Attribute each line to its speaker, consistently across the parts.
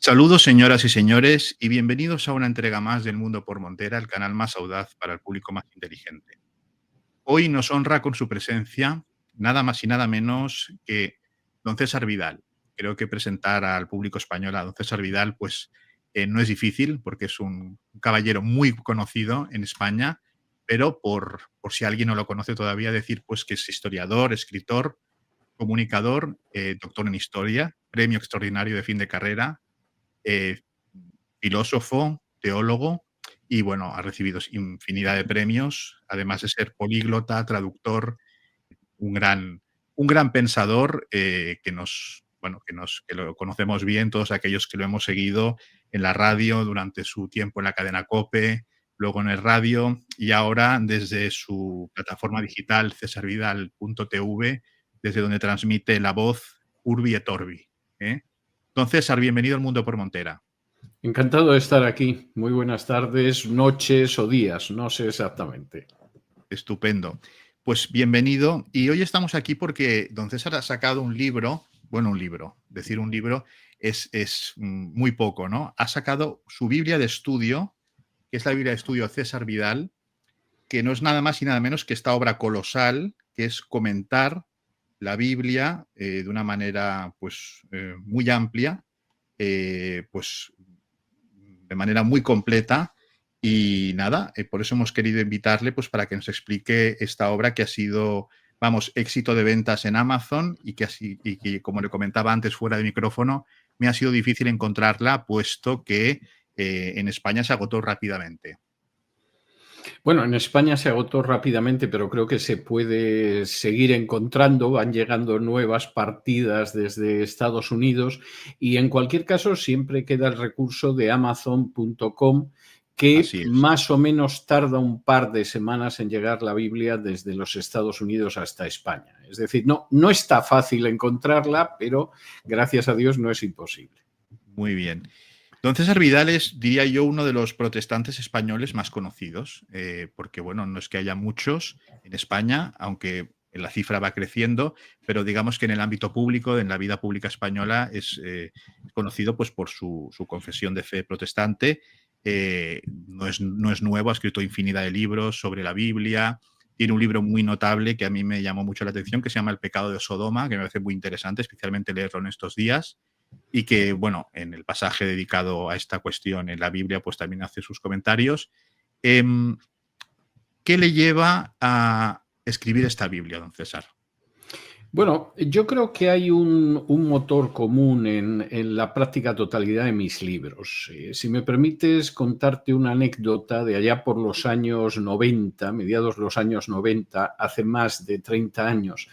Speaker 1: Saludos, señoras y señores, y bienvenidos a una entrega más del Mundo por Montera, el canal más audaz para el público más inteligente. Hoy nos honra con su presencia nada más y nada menos que don César Vidal. Creo que presentar al público español a don César Vidal pues no es difícil porque es un caballero muy conocido en España, pero por si alguien no lo conoce todavía, decir pues que es historiador, escritor, comunicador, doctor en historia, premio extraordinario de fin de carrera, eh, filósofo, teólogo y bueno, ha recibido infinidad de premios, además de ser políglota, traductor, un gran, un gran pensador que nos, bueno, que lo conocemos bien todos aquellos que lo hemos seguido en la radio durante su tiempo en la cadena COPE, luego en el radio y ahora desde su plataforma digital cesarvidal.tv, desde donde transmite la voz Urbi et Orbi. ¿Eh? Entonces, César, bienvenido al Mundo por Montera.
Speaker 2: Encantado de estar aquí. Muy buenas tardes, noches o días, no sé exactamente.
Speaker 1: Estupendo. Pues bienvenido. Y hoy estamos aquí porque don César ha sacado un libro, bueno, un libro, decir un libro es muy poco, ¿no? Ha sacado su Biblia de estudio, que es la Biblia de estudio César Vidal, que no es nada más y nada menos que esta obra colosal, que es comentar la Biblia de una manera pues muy amplia, pues de manera muy completa. Y nada, por eso hemos querido invitarle pues, para que nos explique esta obra que ha sido, vamos, éxito de ventas en Amazon y que, como le comentaba antes fuera de micrófono, me ha sido difícil encontrarla, puesto que en España se agotó rápidamente.
Speaker 2: Bueno, en España se agotó rápidamente, pero creo que se puede seguir encontrando. Van llegando nuevas partidas desde Estados Unidos y en cualquier caso siempre queda el recurso de Amazon.com que
Speaker 1: Así es.
Speaker 2: más o menos tarda un par de semanas en llegar la Biblia desde los Estados Unidos hasta España. Es decir, no está fácil encontrarla, pero gracias a Dios no es imposible.
Speaker 1: Muy bien. Don César Vidal es, diría yo, uno de los protestantes españoles más conocidos, porque, bueno, no es que haya muchos en España, aunque la cifra va creciendo, pero digamos que en el ámbito público, en la vida pública española, es conocido pues, por su confesión de fe protestante. No es nuevo, ha escrito infinidad de libros sobre la Biblia. Tiene un libro muy notable que a mí me llamó mucho la atención, que se llama El pecado de Sodoma, que me parece muy interesante, especialmente leerlo en estos días. Y que, bueno, en el pasaje dedicado a esta cuestión en la Biblia, pues también hace sus comentarios. ¿Qué le lleva a escribir esta Biblia, don César?
Speaker 2: Bueno, yo creo que hay un motor común en la práctica totalidad de mis libros. Si me permites contarte una anécdota de allá por los años 90, mediados de los años 90, hace más de 30 años.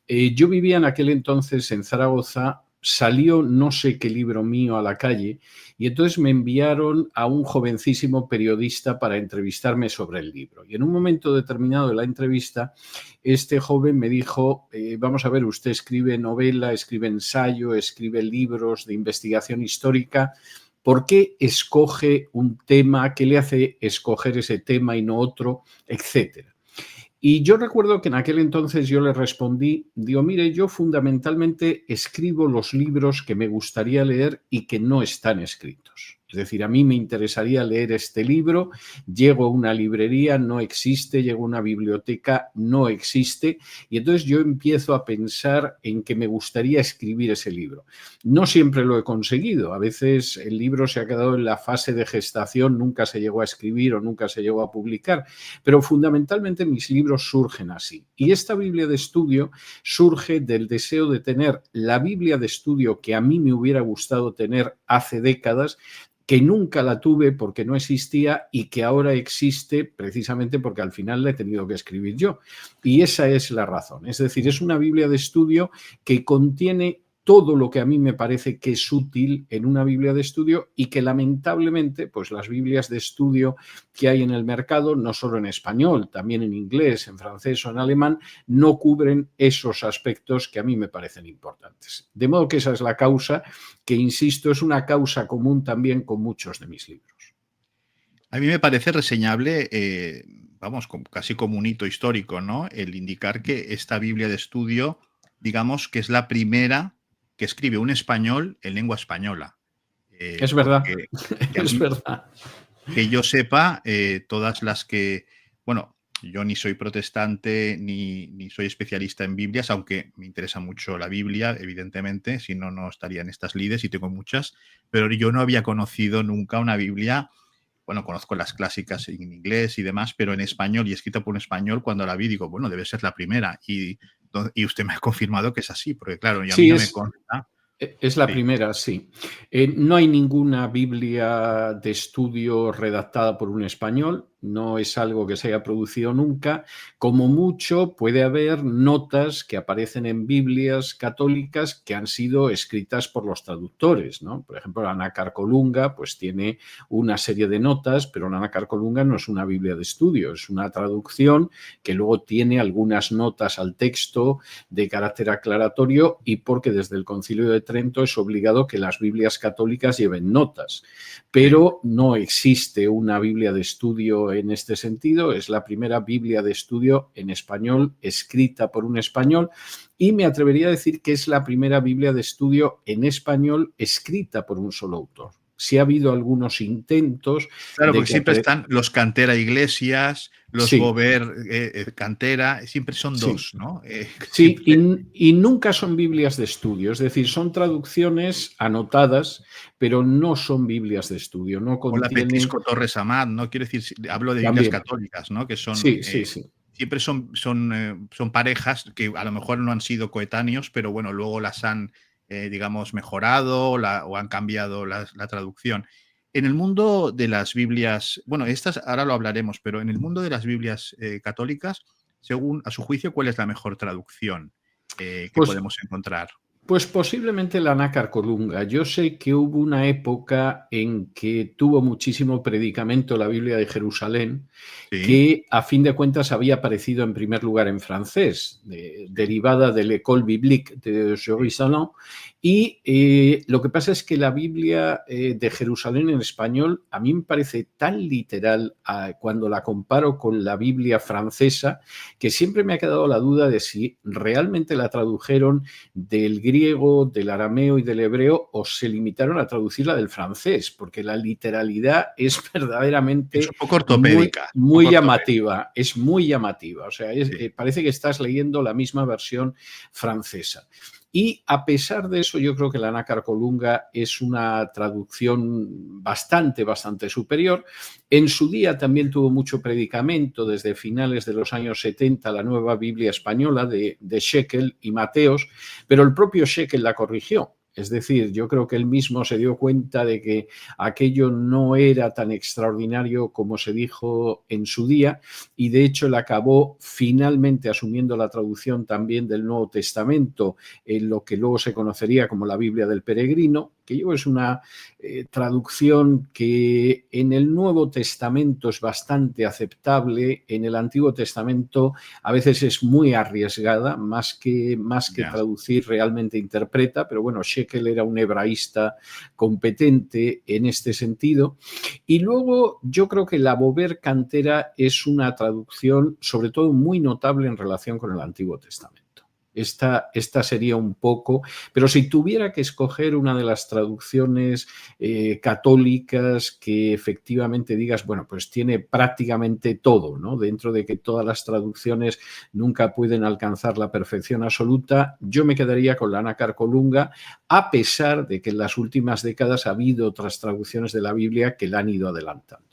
Speaker 2: Yo vivía en aquel entonces en Zaragoza, salió no sé qué libro mío a la calle y entonces me enviaron a un jovencísimo periodista para entrevistarme sobre el libro. Y en un momento determinado de la entrevista, este joven me dijo, vamos a ver, usted escribe novela, escribe ensayo, escribe libros de investigación histórica. ¿Por qué escoge un tema? ¿Qué le hace escoger ese tema y no otro? Etcétera. Y yo recuerdo que en aquel entonces yo le respondí, digo, mire, yo fundamentalmente escribo los libros que me gustaría leer y que no están escritos. Es decir, a mí me interesaría leer este libro, llego a una librería, no existe, llego a una biblioteca, no existe, y entonces yo empiezo a pensar en que me gustaría escribir ese libro. No siempre lo he conseguido, a veces el libro se ha quedado en la fase de gestación, nunca se llegó a escribir o nunca se llegó a publicar, pero fundamentalmente mis libros surgen así. Y esta Biblia de estudio surge del deseo de tener la Biblia de estudio que a mí me hubiera gustado tener hace décadas, que nunca la tuve porque no existía y que ahora existe precisamente porque al final la he tenido que escribir yo. Y esa es la razón. Es decir, es una Biblia de estudio que contiene todo lo que a mí me parece que es útil en una Biblia de estudio y que lamentablemente, pues las Biblias de estudio que hay en el mercado, no solo en español, también en inglés, en francés o en alemán, no cubren esos aspectos que a mí me parecen importantes. De modo que esa es la causa, que insisto, es una causa común también con muchos de mis libros.
Speaker 1: A mí me parece reseñable, vamos, casi como un hito histórico, ¿no? El indicar que esta Biblia de estudio, digamos que es la primera que escribe un español en lengua española.
Speaker 2: Es verdad,
Speaker 1: porque que a
Speaker 2: es
Speaker 1: mí,
Speaker 2: verdad.
Speaker 1: que yo sepa, todas las que, bueno, yo ni soy protestante ni soy especialista en Biblias, aunque me interesa mucho la Biblia, evidentemente, si no, no estaría en estas lides y tengo muchas, pero yo no había conocido nunca una Biblia. Bueno, conozco las clásicas en inglés y demás, pero en español y escrita por un español, cuando la vi digo, bueno, debe ser la primera. Y usted me ha confirmado que es así, porque claro, y a mí
Speaker 2: Sí,
Speaker 1: no me consta.
Speaker 2: es la
Speaker 1: Sí,
Speaker 2: primera, sí. No hay ninguna Biblia de estudio redactada por un español, no es algo que se haya producido nunca. Como mucho puede haber notas que aparecen en Biblias católicas que han sido escritas por los traductores, ¿no? Por ejemplo, la Nácar Colunga pues tiene una serie de notas, pero la Nácar Colunga no es una Biblia de estudio, es una traducción que luego tiene algunas notas al texto de carácter aclaratorio y porque desde el Concilio de Trento es obligado que las Biblias católicas lleven notas.
Speaker 1: sí.
Speaker 2: Pero no existe una Biblia de estudio en este sentido, es la primera Biblia de estudio en español escrita por un español y me atrevería a decir que es la primera Biblia de estudio en español escrita por un solo autor. Sí ha habido algunos intentos
Speaker 1: Claro,
Speaker 2: de
Speaker 1: porque
Speaker 2: que...
Speaker 1: siempre están los Cantera Iglesias, los
Speaker 2: Sí,
Speaker 1: Bover Cantera, siempre son
Speaker 2: sí.
Speaker 1: dos, ¿no?
Speaker 2: Sí,
Speaker 1: Siempre.
Speaker 2: y nunca son Biblias de estudio, es decir, son traducciones anotadas, pero no son Biblias de estudio, no
Speaker 1: O la
Speaker 2: contienen
Speaker 1: Petisco Torres Amat, ¿no? Quiero decir, hablo de Biblias
Speaker 2: también.
Speaker 1: católicas, ¿no? Que son,
Speaker 2: Sí, sí, sí.
Speaker 1: siempre son parejas que a lo mejor no han sido coetáneos, pero bueno, luego las han, digamos, mejorado o han cambiado la traducción. En el mundo de las Biblias, bueno, estas ahora lo hablaremos, pero en el mundo de las Biblias católicas, según a su juicio, ¿cuál es la mejor traducción que
Speaker 2: Pues
Speaker 1: podemos encontrar?
Speaker 2: Pues posiblemente la nácar colunga. Yo sé que hubo una época en que tuvo muchísimo predicamento la Biblia de Jerusalén,
Speaker 1: Sí,
Speaker 2: que a fin de cuentas había aparecido en primer lugar en francés,
Speaker 1: sí,
Speaker 2: derivada de l'École biblique de
Speaker 1: sí.
Speaker 2: Jerusalén. Y lo que pasa es que la Biblia de Jerusalén en español a mí me parece tan literal cuando la comparo con la Biblia francesa que siempre me ha quedado la duda de si realmente la tradujeron del griego, del arameo y del hebreo o se limitaron a traducirla del francés, porque la literalidad es
Speaker 1: Es
Speaker 2: verdaderamente
Speaker 1: un poco ortopédica, un
Speaker 2: muy
Speaker 1: poco ortopédica.
Speaker 2: llamativa, es muy llamativa, o sea,
Speaker 1: Sí.
Speaker 2: parece que estás leyendo la misma versión francesa. Y a pesar de eso, yo creo que la nácar colunga es una traducción bastante superior. En su día también tuvo mucho predicamento desde finales de los años 70 la nueva Biblia española de Shekel y Mateos, pero el propio Shekel la corrigió. Es decir, yo creo que él mismo se dio cuenta de que aquello no era tan extraordinario como se dijo en su día y de hecho él acabó finalmente asumiendo la traducción también del Nuevo Testamento en lo que luego se conocería como la Biblia del Peregrino, que yo es una traducción que en el Nuevo Testamento es bastante aceptable, en el Antiguo Testamento a veces es muy arriesgada, más que
Speaker 1: Ya.
Speaker 2: traducir realmente interpreta, pero bueno, Shekel era un hebraísta competente en este sentido. Y luego yo creo que la Bover Cantera es una traducción sobre todo muy notable en relación con el Antiguo Testamento. Esta sería un poco, pero si tuviera que escoger una de las traducciones católicas que efectivamente digas, bueno, pues tiene prácticamente todo, ¿no? Dentro de que todas las traducciones nunca pueden alcanzar la perfección absoluta, yo me quedaría con la nácar colunga, a pesar de que en las últimas décadas ha habido otras traducciones de la Biblia que la han ido adelantando.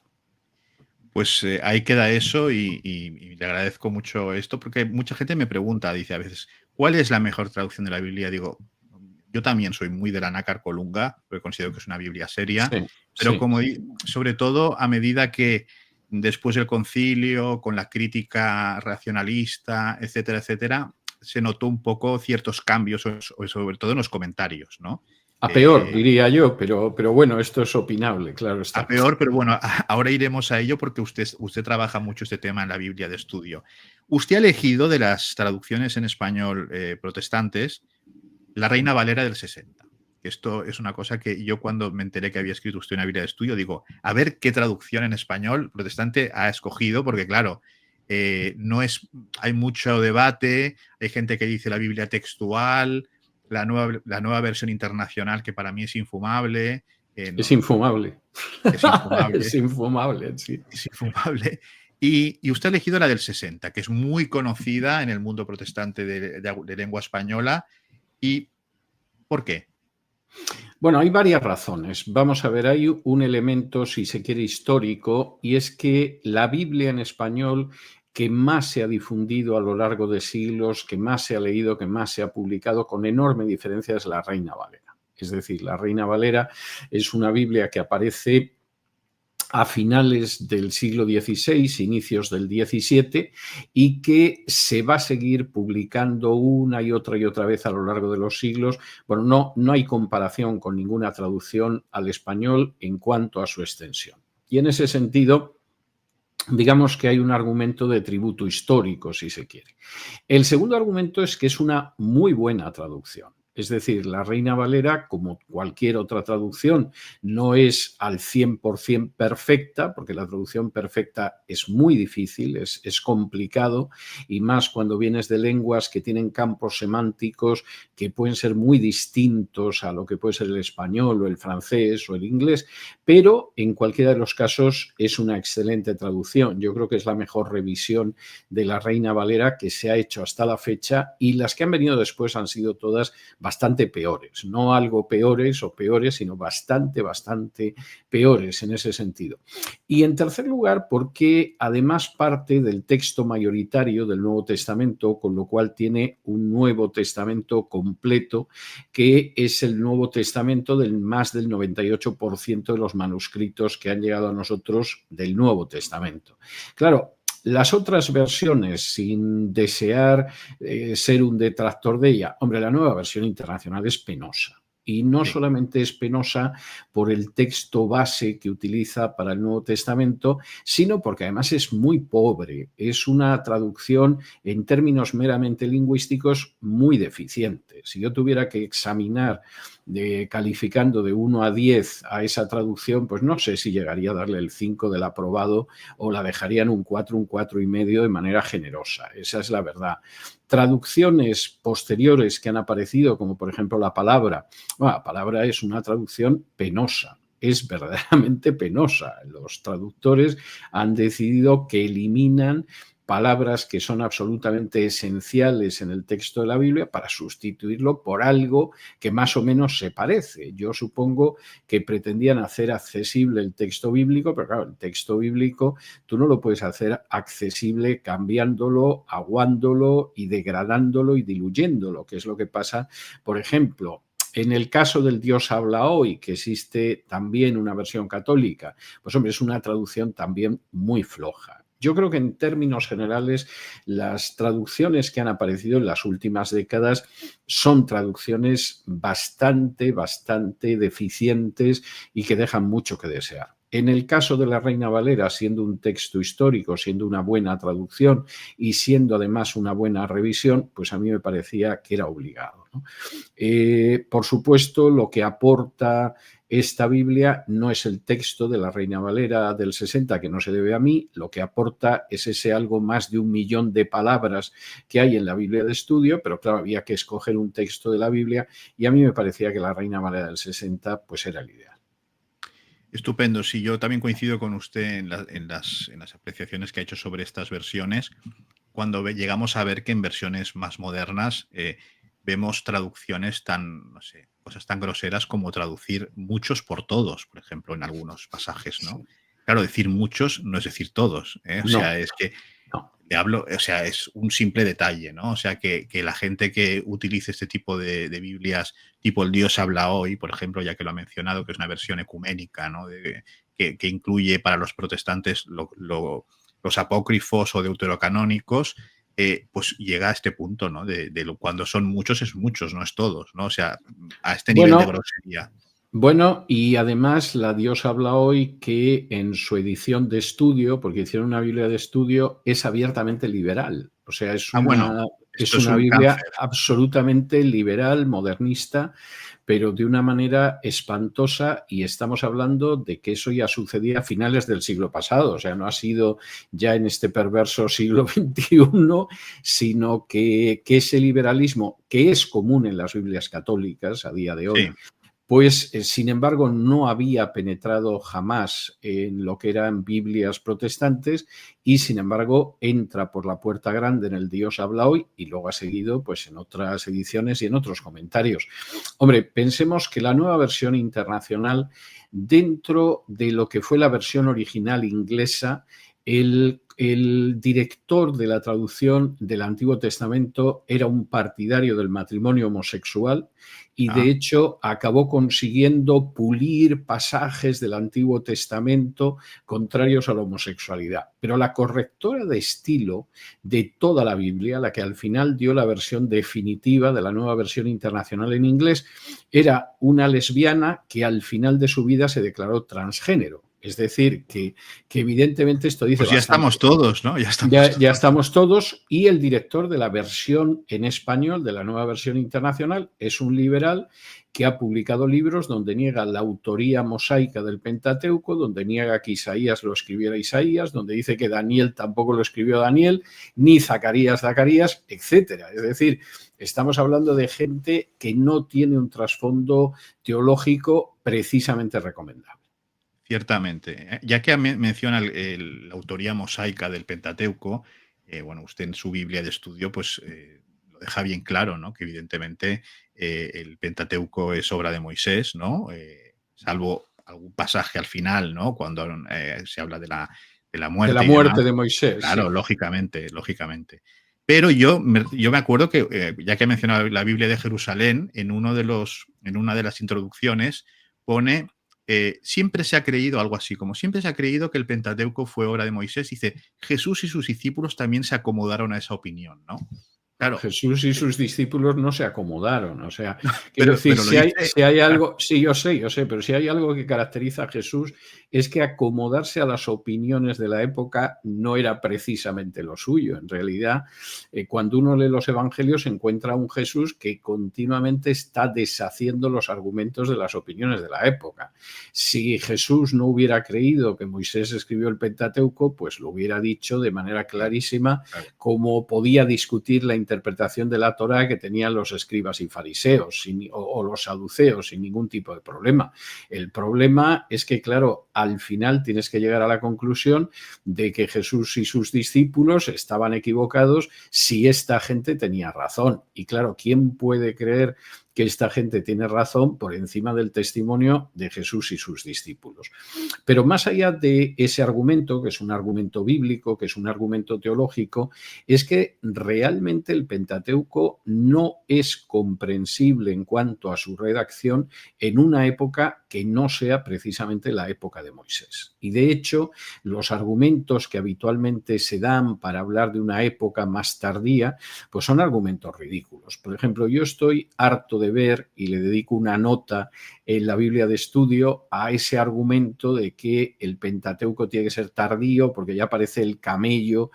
Speaker 1: Pues ahí queda eso y le agradezco mucho esto porque mucha gente me pregunta, dice a veces, ¿cuál es la mejor traducción de la Biblia? Digo, yo también soy muy de la Nácar Colunga, porque considero que es una Biblia seria,
Speaker 2: Sí,
Speaker 1: pero
Speaker 2: sí.
Speaker 1: sobre todo a medida que después del concilio, con la crítica racionalista, etcétera, etcétera, se notó un poco ciertos cambios, sobre todo en los comentarios, ¿no?
Speaker 2: A peor,
Speaker 1: Eh,
Speaker 2: diría yo, pero bueno, esto es opinable, claro
Speaker 1: A
Speaker 2: está.
Speaker 1: peor, pero bueno, ahora iremos a ello porque usted trabaja mucho este tema en la Biblia de estudio. Usted ha elegido de las traducciones en español protestantes la Reina Valera del 60. Esto es una cosa que yo cuando me enteré que había escrito usted una Biblia de estudio, digo, a ver qué traducción en español protestante ha escogido, porque claro, no es, hay mucho debate, hay gente que dice la Biblia textual, la nueva versión internacional que para mí es infumable,
Speaker 2: Es infumable.
Speaker 1: Es infumable.
Speaker 2: Es infumable, sí.
Speaker 1: Es infumable. Y usted ha elegido la del 60, que es muy conocida en el mundo protestante de lengua española. ¿Y por qué?
Speaker 2: Bueno, hay varias razones. Vamos a ver, hay un elemento, si se quiere, histórico, y es que la Biblia en español que más se ha difundido a lo largo de siglos, que más se ha leído, que más se ha publicado, con enorme diferencia, es la Reina Valera. Es decir, la Reina Valera es una Biblia que aparece a finales del siglo XVI, inicios del XVII, y que se va a seguir publicando una y otra vez a lo largo de los siglos. Bueno, no hay comparación con ninguna traducción al español en cuanto a su extensión. Y en ese sentido, digamos que hay un argumento de tributo histórico, si se quiere. El segundo argumento es que es una muy buena traducción. Es decir, la Reina Valera, como cualquier otra traducción, no es al 100% perfecta, porque la traducción perfecta es muy difícil, es complicado, y más cuando vienes de lenguas que tienen campos semánticos que pueden ser muy distintos a lo que puede ser el español o el francés o el inglés, pero en cualquiera de los casos es una excelente traducción. Yo creo que es la mejor revisión de la Reina Valera que se ha hecho hasta la fecha, y las que han venido después han sido todas bastante peores, no algo peores o peores, sino bastante peores en ese sentido. Y en tercer lugar, porque además parte del texto mayoritario del Nuevo Testamento, con lo cual tiene un Nuevo Testamento completo, que es el Nuevo Testamento del más del 98% de los manuscritos que han llegado a nosotros del Nuevo Testamento. Claro, las otras versiones, sin desear ser un detractor de ella, hombre, la nueva versión internacional es penosa. Y no solamente es penosa por el texto base que utiliza para el Nuevo Testamento, sino porque además es muy pobre. Es una traducción en términos meramente lingüísticos muy deficiente. Si yo tuviera que examinar calificando de 1 a 10 a esa traducción, pues no sé si llegaría a darle el 5 del aprobado o la dejaría en un 4, un 4,5 de manera generosa. Esa es la verdad. Traducciones posteriores que han aparecido, como por ejemplo La Palabra. Bueno, La Palabra es una traducción penosa. Es verdaderamente penosa. Los traductores han decidido que eliminan palabras que son absolutamente esenciales en el texto de la Biblia para sustituirlo por algo que más o menos se parece. Yo supongo que pretendían hacer accesible el texto bíblico, pero claro, el texto bíblico tú no lo puedes hacer accesible cambiándolo, aguándolo y degradándolo y diluyéndolo, que es lo que pasa, por ejemplo, en el caso del Dios habla hoy, que existe también una versión católica, pues hombre, es una traducción también muy floja. Yo creo que en términos generales las traducciones que han aparecido en las últimas décadas son traducciones bastante deficientes y que dejan mucho que desear. En el caso de la Reina Valera, siendo un texto histórico, siendo una buena traducción y siendo además una buena revisión, pues a mí me parecía que era obligado, ¿no? Por supuesto, lo que aporta esta Biblia no es el texto de la Reina Valera del 60, que no se debe a mí, lo que aporta es ese algo más de 1 millón de palabras que hay en la Biblia de estudio, pero claro, había que escoger un texto de la Biblia y a mí me parecía que la Reina Valera del 60 pues era el ideal.
Speaker 1: Estupendo. Sí, yo también coincido con usted en las apreciaciones que ha hecho sobre estas versiones. Cuando llegamos a ver que en versiones más modernas vemos traducciones tan, no sé, cosas tan groseras como traducir muchos por todos, por ejemplo, en algunos pasajes, ¿no?
Speaker 2: Sí.
Speaker 1: Claro, decir muchos no es decir todos, ¿eh? O
Speaker 2: No,
Speaker 1: sea, es que
Speaker 2: no.
Speaker 1: le hablo, o sea, es un simple detalle, ¿no? O sea, que la gente que utilice este tipo de Biblias, tipo El Dios habla hoy, por ejemplo, ya que lo ha mencionado, que es una versión ecuménica, ¿no? Que incluye para los protestantes los apócrifos o deuterocanónicos, pues llega a este punto, ¿no? Cuando son muchos es muchos, no es todos, ¿no? O sea, a este nivel de grosería.
Speaker 2: Bueno, y además la Dios habla hoy que en su edición de estudio, porque hicieron una Biblia de estudio, es abiertamente liberal. O sea,
Speaker 1: Bueno,
Speaker 2: es
Speaker 1: esto es
Speaker 2: una
Speaker 1: un
Speaker 2: Biblia
Speaker 1: cáncer.
Speaker 2: absolutamente liberal, modernista, pero de una manera espantosa, y estamos hablando de que eso ya sucedía a finales del siglo pasado. O sea, no ha sido ya en este perverso siglo XXI, sino que ese liberalismo, que es común en las Biblias católicas a día de hoy,
Speaker 1: Sí.
Speaker 2: pues sin embargo no había penetrado jamás en lo que eran Biblias protestantes y sin embargo entra por la puerta grande en el Dios habla hoy y luego ha seguido pues en otras ediciones y en otros comentarios. Hombre, pensemos que la nueva versión internacional, dentro de lo que fue la versión original inglesa, el director de la traducción del Antiguo Testamento era un partidario del matrimonio homosexual y de hecho acabó consiguiendo pulir pasajes del Antiguo Testamento contrarios a la homosexualidad. Pero la correctora de estilo de toda la Biblia, la que al final dio la versión definitiva de la nueva versión internacional en inglés, era una lesbiana que al final de su vida se declaró transgénero. Es decir, que evidentemente esto dice
Speaker 1: pues ya
Speaker 2: bastante.
Speaker 1: Estamos todos, ¿no?
Speaker 2: Ya estamos todos, y el director de la versión en español, de la nueva versión internacional, es un liberal que ha publicado libros donde niega la autoría mosaica del Pentateuco, donde niega que Isaías lo escribiera Isaías, donde dice que Daniel tampoco lo escribió Daniel, ni Zacarías, etcétera. Es decir, estamos hablando de gente que no tiene un trasfondo teológico precisamente recomendable.
Speaker 1: Ciertamente. Ya que menciona la autoría mosaica del Pentateuco, bueno, usted en su Biblia de estudio pues lo deja bien claro, ¿no? Que evidentemente el Pentateuco es obra de Moisés, ¿no? Salvo algún pasaje al final, ¿no? Cuando se habla de la muerte.
Speaker 2: De la muerte de Moisés.
Speaker 1: Claro,
Speaker 2: sí.
Speaker 1: lógicamente. Pero yo me acuerdo que, ya que he mencionado la Biblia de Jerusalén, en una de las introducciones pone... siempre se ha creído algo así, como siempre se ha creído que el Pentateuco fue obra de Moisés. Dice, Jesús y sus discípulos también se acomodaron a esa opinión, ¿no? Claro.
Speaker 2: Jesús y sus discípulos no se acomodaron. O sea,
Speaker 1: pero,
Speaker 2: quiero decir,
Speaker 1: pero
Speaker 2: si hay algo, sí, yo sé, pero si hay algo que caracteriza a Jesús es que acomodarse a las opiniones de la época no era precisamente lo suyo. En realidad, cuando uno lee los evangelios encuentra un Jesús que continuamente está deshaciendo los argumentos de las opiniones de la época. Si Jesús no hubiera creído que Moisés escribió el Pentateuco, pues lo hubiera dicho de manera clarísima, como podía discutir la interpretación de la Torá que tenían los escribas y fariseos o los saduceos sin ningún tipo de problema. El problema es que, claro, al final tienes que llegar a la conclusión de que Jesús y sus discípulos estaban equivocados si esta gente tenía razón. Y claro, ¿quién puede creer que esta gente tiene razón por encima del testimonio de Jesús y sus discípulos? Pero más allá de ese argumento, que es un argumento bíblico, que es un argumento teológico, es que realmente el Pentateuco no es comprensible en cuanto a su redacción en una época que no sea precisamente la época de Moisés. Y de hecho, los argumentos que habitualmente se dan para hablar de una época más tardía, pues son argumentos ridículos. Por ejemplo, yo estoy harto de ver, y le dedico una nota en la Biblia de estudio, a ese argumento de que el Pentateuco tiene que ser tardío porque ya aparece el camello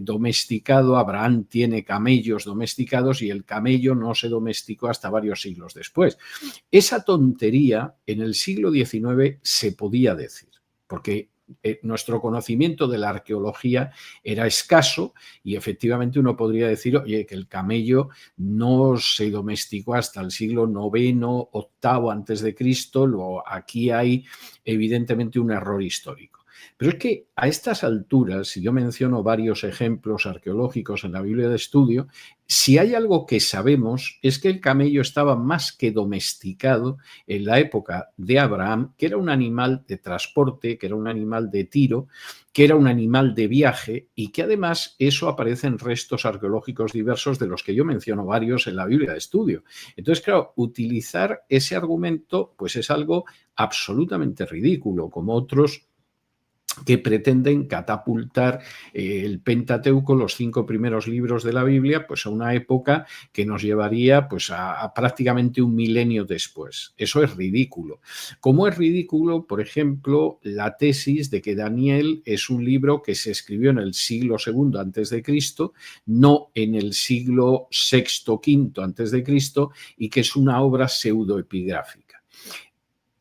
Speaker 2: domesticado. Abraham tiene camellos domesticados y el camello no se domesticó hasta varios siglos después. Esa tontería en el siglo XIX se podía decir, porque nuestro conocimiento de la arqueología era escaso y efectivamente uno podría decir, oye, que el camello no se domesticó hasta el siglo IX, VIII antes de Cristo. Aquí hay evidentemente un error histórico. Pero es que a estas alturas, si yo menciono varios ejemplos arqueológicos en la Biblia de estudio, si hay algo que sabemos es que el camello estaba más que domesticado en la época de Abraham, que era un animal de transporte, que era un animal de tiro, que era un animal de viaje y que además eso aparece en restos arqueológicos diversos de los que yo menciono varios en la Biblia de estudio. Entonces, claro, utilizar ese argumento pues es algo absolutamente ridículo, como otros que pretenden catapultar el Pentateuco, los 5 primeros libros de la Biblia, pues a una época que nos llevaría pues a prácticamente un milenio después. Eso es ridículo. Como es ridículo, por ejemplo, la tesis de que Daniel es un libro que se escribió en el siglo II antes de Cristo, no en el siglo VI, V antes de Cristo, y que es una obra pseudoepigráfica.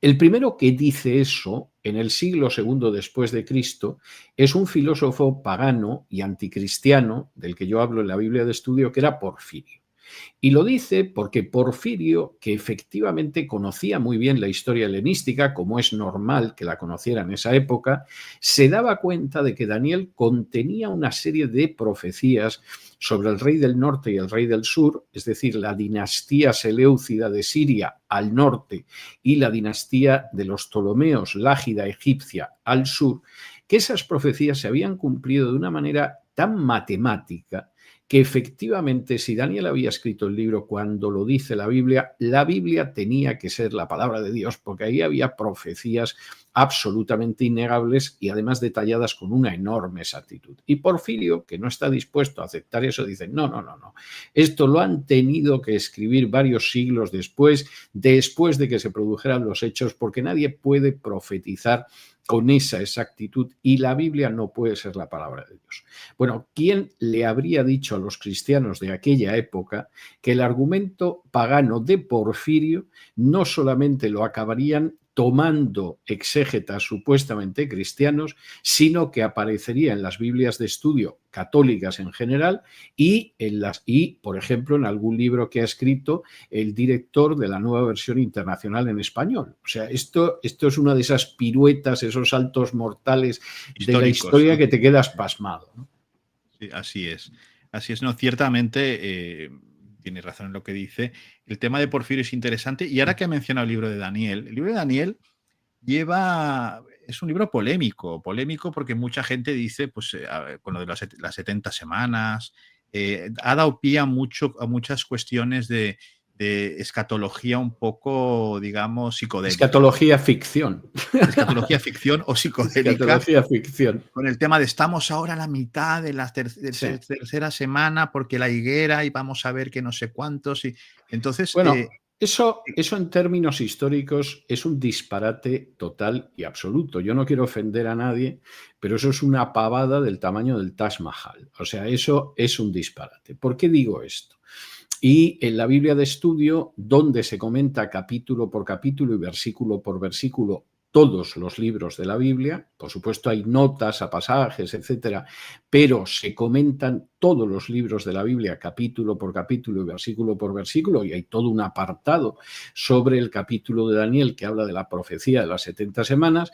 Speaker 2: El primero que dice eso en el siglo II después de Cristo es un filósofo pagano y anticristiano del que yo hablo en la Biblia de estudio, que era Porfirio. Y lo dice porque Porfirio, que efectivamente conocía muy bien la historia helenística, como es normal que la conociera en esa época, se daba cuenta de que Daniel contenía una serie de profecías sobre el rey del norte y el rey del sur, es decir, la dinastía seleucida de Siria al norte y la dinastía de los Ptolomeos lágida egipcia al sur, que esas profecías se habían cumplido de una manera tan matemática que efectivamente, si Daniel había escrito el libro cuando lo dice la Biblia tenía que ser la palabra de Dios, porque ahí había profecías absolutamente innegables y además detalladas con una enorme exactitud. Y Porfirio, que no está dispuesto a aceptar eso, dice, no, esto lo han tenido que escribir varios siglos después de que se produjeran los hechos, porque nadie puede profetizar con esa exactitud y la Biblia no puede ser la palabra de Dios. Bueno, ¿quién le habría dicho a los cristianos de aquella época que el argumento pagano de Porfirio no solamente lo acabarían tomando exégetas supuestamente cristianos, sino que aparecería en las Biblias de estudio católicas en general y, por ejemplo, en algún libro que ha escrito el director de la Nueva Versión Internacional en Español? O sea, esto es una de esas piruetas, esos saltos mortales de la historia, ¿sí?, que te quedas pasmado, ¿no?
Speaker 1: Sí, así es. Así es, no, ciertamente tiene razón en lo que dice. El tema de Porfirio es interesante. Y ahora que ha mencionado el libro de Daniel, el libro de Daniel es un libro polémico porque mucha gente dice, pues, con lo de las 70 semanas, ha dado pie a muchas cuestiones de escatología un poco, digamos, psicodélica.
Speaker 2: Escatología ficción.
Speaker 1: Escatología ficción o psicodélica.
Speaker 2: Escatología ficción.
Speaker 1: Con el tema de estamos ahora a la mitad de la tercera semana porque la higuera y vamos a ver que no sé cuántos. Y entonces,
Speaker 2: bueno, eso en términos históricos es un disparate total y absoluto. Yo no quiero ofender a nadie, pero eso es una pavada del tamaño del Taj Mahal. O sea, eso es un disparate. ¿Por qué digo esto? Y en la Biblia de estudio, donde se comenta capítulo por capítulo y versículo por versículo todos los libros de la Biblia, por supuesto hay notas a pasajes, etcétera, pero se comentan todos los libros de la Biblia capítulo por capítulo y versículo por versículo, y hay todo un apartado sobre el capítulo de Daniel que habla de la profecía de las 70 semanas.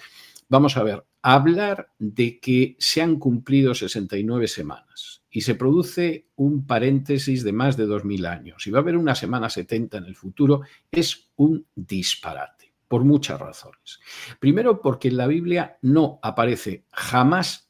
Speaker 2: Vamos a ver, hablar de que se han cumplido 69 semanas y se produce un paréntesis de más de 2000 años y va a haber una semana 70 en el futuro, es un disparate, por muchas razones. Primero, porque en la Biblia no aparece jamás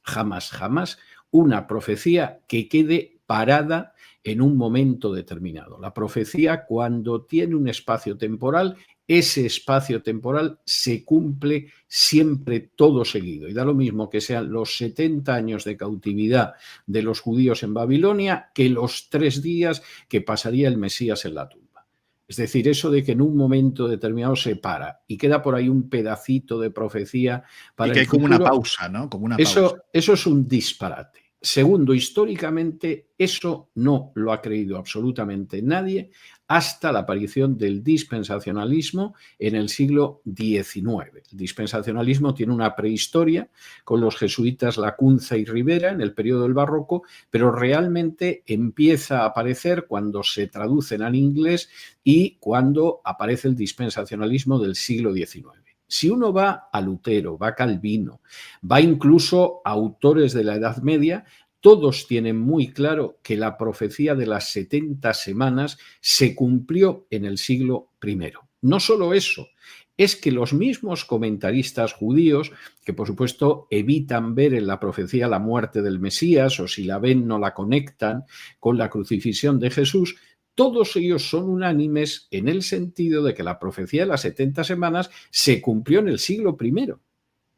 Speaker 2: una profecía que quede parada en un momento determinado. La profecía, cuando tiene un espacio temporal, ese espacio temporal se cumple siempre todo seguido. Y da lo mismo que sean los 70 años de cautividad de los judíos en Babilonia que los 3 días que pasaría el Mesías en la tumba. Es decir, eso de que en un momento determinado se para y queda por ahí un pedacito de profecía para
Speaker 1: y que
Speaker 2: el
Speaker 1: hay como
Speaker 2: futuro,
Speaker 1: una pausa, ¿no? Como una
Speaker 2: pausa.
Speaker 1: Eso
Speaker 2: es un disparate. Segundo, históricamente eso no lo ha creído absolutamente nadie hasta la aparición del dispensacionalismo en el siglo XIX. El dispensacionalismo tiene una prehistoria con los jesuitas Lacunza y Rivera en el periodo del Barroco, pero realmente empieza a aparecer cuando se traducen al inglés y cuando aparece el dispensacionalismo del siglo XIX. Si uno va a Lutero, va a Calvino, va incluso a autores de la Edad Media, todos tienen muy claro que la profecía de las 70 semanas se cumplió en el siglo I. No solo eso, es que los mismos comentaristas judíos, que por supuesto evitan ver en la profecía la muerte del Mesías, o si la ven no la conectan con la crucifixión de Jesús, todos ellos son unánimes en el sentido de que la profecía de las 70 semanas se cumplió en el siglo I.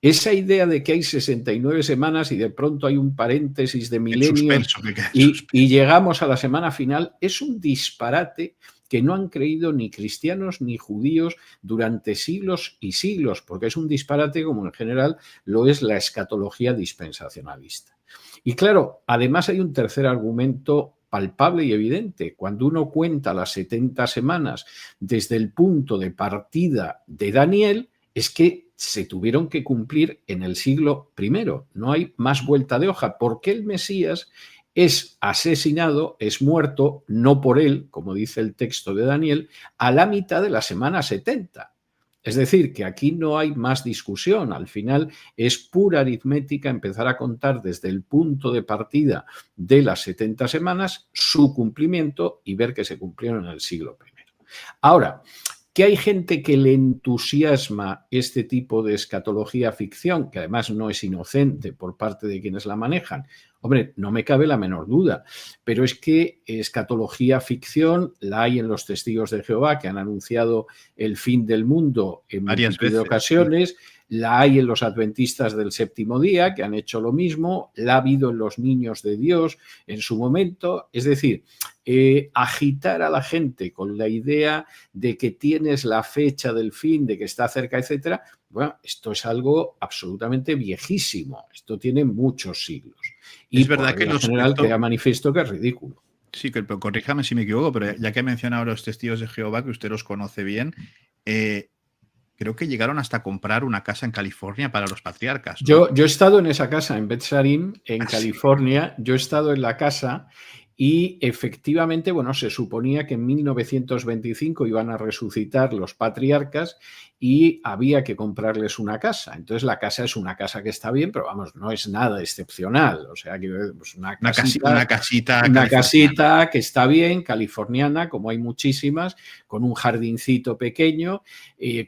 Speaker 2: Esa idea de que hay 69 semanas y de pronto hay un paréntesis de milenios y llegamos a la semana final es un disparate que no han creído ni cristianos ni judíos durante siglos y siglos, porque es un disparate como en general lo es la escatología dispensacionalista. Y claro, además hay un tercer argumento palpable y evidente. Cuando uno cuenta las 70 semanas desde el punto de partida de Daniel, es que se tuvieron que cumplir en el siglo I. No hay más vuelta de hoja, porque el Mesías es asesinado, es muerto, no por él, como dice el texto de Daniel, a la mitad de la semana 70. Es decir, que aquí no hay más discusión. Al final es pura aritmética empezar a contar desde el punto de partida de las 70 semanas su cumplimiento y ver que se cumplieron en el siglo I. Ahora, que hay gente que le entusiasma este tipo de escatología ficción, que además no es inocente por parte de quienes la manejan, hombre, no me cabe la menor duda, pero es que escatología ficción la hay en los testigos de Jehová, que han anunciado el fin del mundo en multitud de ocasiones, sí. La hay en los adventistas del séptimo día, que han hecho lo mismo, la ha habido en los niños de Dios en su momento, es decir, agitar a la gente con la idea de que tienes la fecha del fin, de que está cerca, etcétera, bueno, esto es algo absolutamente viejísimo, esto tiene muchos siglos. Y
Speaker 1: es verdad que
Speaker 2: en general queda manifiesto que es ridículo.
Speaker 1: Sí, pero corríjame si me equivoco, pero ya que he mencionado a los testigos de Jehová, que usted los conoce bien, creo que llegaron hasta comprar una casa en California para los patriarcas, ¿no?
Speaker 2: Yo he estado en esa casa, en Betzarim, en California. Sí. Yo he estado en la casa y efectivamente, bueno, se suponía que en 1925 iban a resucitar los patriarcas y había que comprarles una casa. Entonces la casa es una casa que está bien, pero vamos, no es nada excepcional. O sea, que pues una casita que está bien, californiana, como hay muchísimas, con un jardincito pequeño.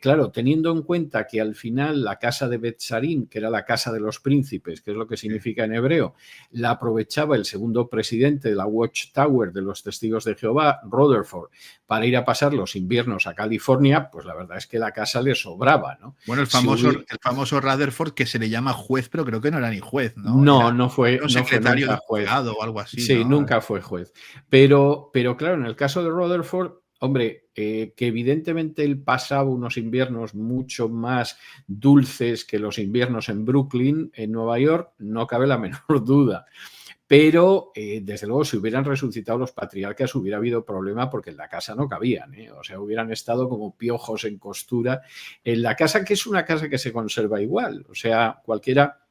Speaker 2: Claro, teniendo en cuenta que al final la casa de Betzarim, que era la casa de los príncipes, que es lo que significa en hebreo, la aprovechaba el segundo presidente de la Watchtower de los Testigos de Jehová, Rutherford, para ir a pasar los inviernos a California, pues la verdad es que la casa le sobraba, ¿no?
Speaker 1: Bueno, el famoso Rutherford, que se le llama juez, pero creo que no era ni juez, ¿no?
Speaker 2: No fue
Speaker 1: secretario
Speaker 2: de
Speaker 1: juez o algo así.
Speaker 2: Sí,
Speaker 1: ¿no?
Speaker 2: Nunca fue juez. Pero claro, en el caso de Rutherford, hombre, que evidentemente él pasaba unos inviernos mucho más dulces que los inviernos en Brooklyn, en Nueva York, no cabe la menor duda. Pero, desde luego, si hubieran resucitado los patriarcas hubiera habido problema porque en la casa no cabían, ¿eh? O sea, hubieran estado como piojos en costura en la casa, que es una casa que se conserva igual. O sea, cualquiera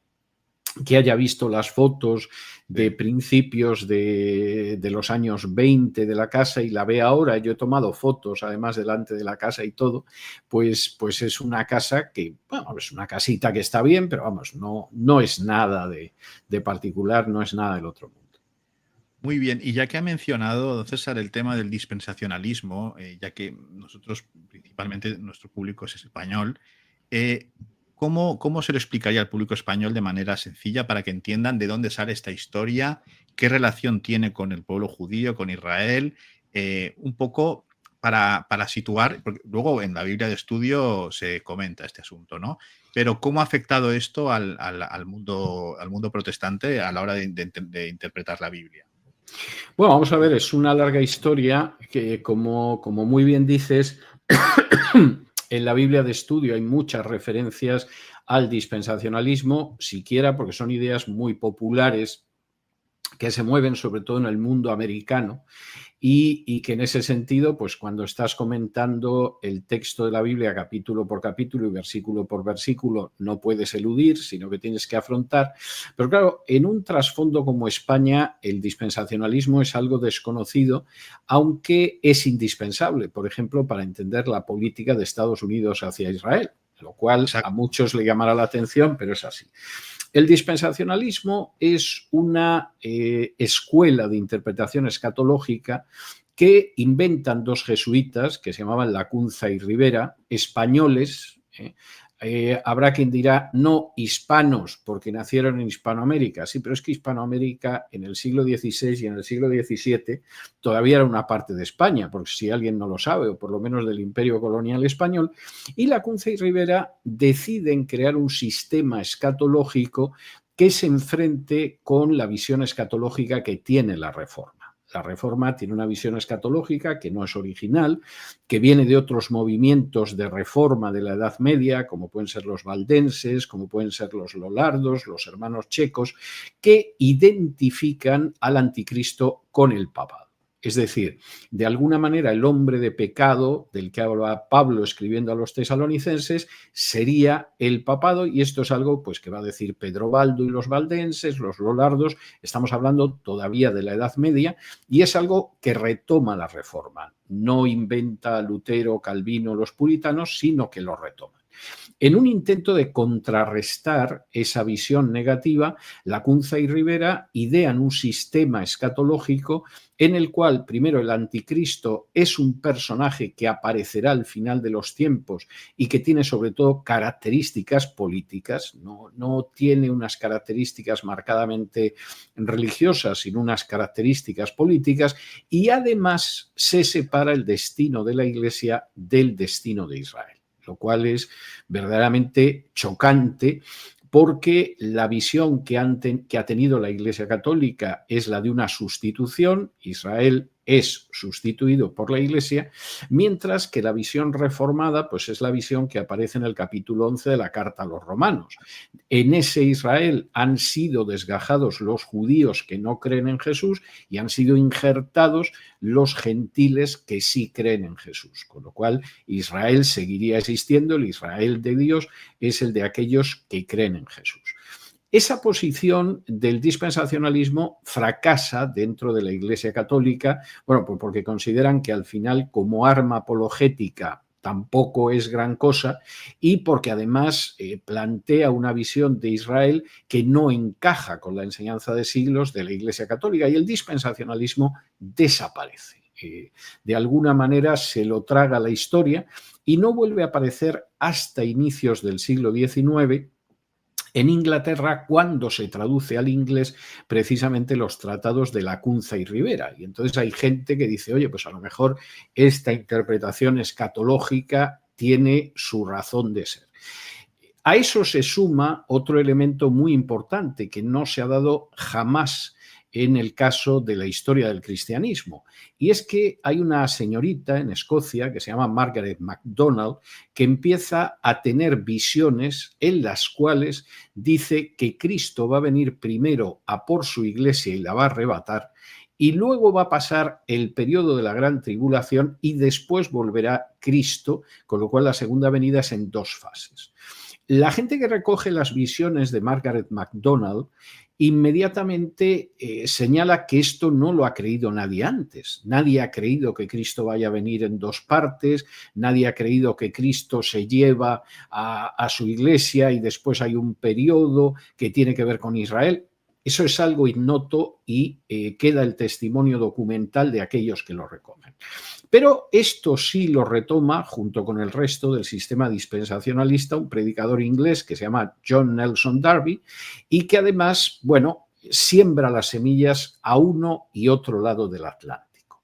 Speaker 2: que haya visto las fotos de principios de los años 20 de la casa y la ve ahora, yo he tomado fotos además delante de la casa y todo, pues es una casa que, bueno, es una casita que está bien, pero vamos, no es nada de particular, no es nada del otro mundo.
Speaker 1: Muy bien, y ya que ha mencionado, don César, el tema del dispensacionalismo, ya que nosotros, principalmente nuestro público es español, ¿cómo se lo explicaría al público español de manera sencilla para que entiendan de dónde sale esta historia, qué relación tiene con el pueblo judío, con Israel? Un poco para situar, porque luego en la Biblia de estudio se comenta este asunto, ¿no? Pero ¿cómo ha afectado esto al mundo protestante a la hora de interpretar la Biblia?
Speaker 2: Bueno, vamos a ver, es una larga historia que, como muy bien dices, en la Biblia de estudio hay muchas referencias al dispensacionalismo, siquiera porque son ideas muy populares que se mueven sobre todo en el mundo americano y que en ese sentido, pues cuando estás comentando el texto de la Biblia capítulo por capítulo y versículo por versículo, no puedes eludir, sino que tienes que afrontar. Pero claro, en un trasfondo como España, el dispensacionalismo es algo desconocido, aunque es indispensable, por ejemplo, para entender la política de Estados Unidos hacia Israel, lo cual a muchos le llamará la atención, pero es así. El dispensacionalismo es una escuela de interpretación escatológica que inventan dos jesuitas que se llamaban Lacunza y Rivera, españoles. Habrá quien dirá no hispanos porque nacieron en Hispanoamérica. Sí, pero es que Hispanoamérica en el siglo XVI y en el siglo XVII todavía era una parte de España, porque si alguien no lo sabe, o por lo menos del imperio colonial español. Y Lacunza y Rivera deciden crear un sistema escatológico que se enfrente con la visión escatológica que tiene la Reforma. La Reforma tiene una visión escatológica que no es original, que viene de otros movimientos de reforma de la Edad Media, como pueden ser los valdenses, como pueden ser los lollardos, los hermanos checos, que identifican al anticristo con el papado. Es decir, de alguna manera el hombre de pecado del que habla Pablo escribiendo a los tesalonicenses sería el papado, y esto es algo pues, que va a decir Pedro Baldo y los valdenses, los lollardos. Estamos hablando todavía de la Edad Media, y es algo que retoma la Reforma. No inventa Lutero, Calvino, los puritanos, sino que lo retoma. En un intento de contrarrestar esa visión negativa, Lacunza y Rivera idean un sistema escatológico en el cual, primero, el anticristo es un personaje que aparecerá al final de los tiempos y que tiene sobre todo características políticas, no tiene unas características marcadamente religiosas, sino unas características políticas, y además se separa el destino de la Iglesia del destino de Israel, lo cual es verdaderamente chocante, porque la visión que ha tenido la Iglesia Católica es la de una sustitución. Israel es sustituido por la Iglesia, mientras que la visión reformada pues es la visión que aparece en el capítulo 11 de la Carta a los Romanos. En ese Israel han sido desgajados los judíos que no creen en Jesús y han sido injertados los gentiles que sí creen en Jesús, con lo cual Israel seguiría existiendo. El Israel de Dios es el de aquellos que creen en Jesús. Esa posición del dispensacionalismo fracasa dentro de la Iglesia Católica, bueno, pues porque consideran que al final, como arma apologética, tampoco es gran cosa, y porque además plantea una visión de Israel que no encaja con la enseñanza de siglos de la Iglesia Católica, y el dispensacionalismo desaparece. De alguna manera se lo traga la historia y no vuelve a aparecer hasta inicios del siglo XIX, en Inglaterra, cuando se traduce al inglés precisamente los tratados de Lacunza y Rivera. Y entonces hay gente que dice, oye, pues a lo mejor esta interpretación escatológica tiene su razón de ser. A eso se suma otro elemento muy importante que no se ha dado jamás en el caso de la historia del cristianismo. Y es que hay una señorita en Escocia que se llama Margaret MacDonald, que empieza a tener visiones en las cuales dice que Cristo va a venir primero a por su iglesia y la va a arrebatar, y luego va a pasar el periodo de la gran tribulación y después volverá Cristo, con lo cual la segunda venida es en dos fases. La gente que recoge las visiones de Margaret MacDonald inmediatamente señala que esto no lo ha creído nadie antes. Nadie ha creído que Cristo vaya a venir en dos partes, nadie ha creído que Cristo se lleva a su iglesia y después hay un periodo que tiene que ver con Israel. Eso es algo ignoto y queda el testimonio documental de aquellos que lo recogen. Pero esto sí lo retoma, junto con el resto del sistema dispensacionalista, un predicador inglés que se llama John Nelson Darby, y que además, bueno, siembra las semillas a uno y otro lado del Atlántico.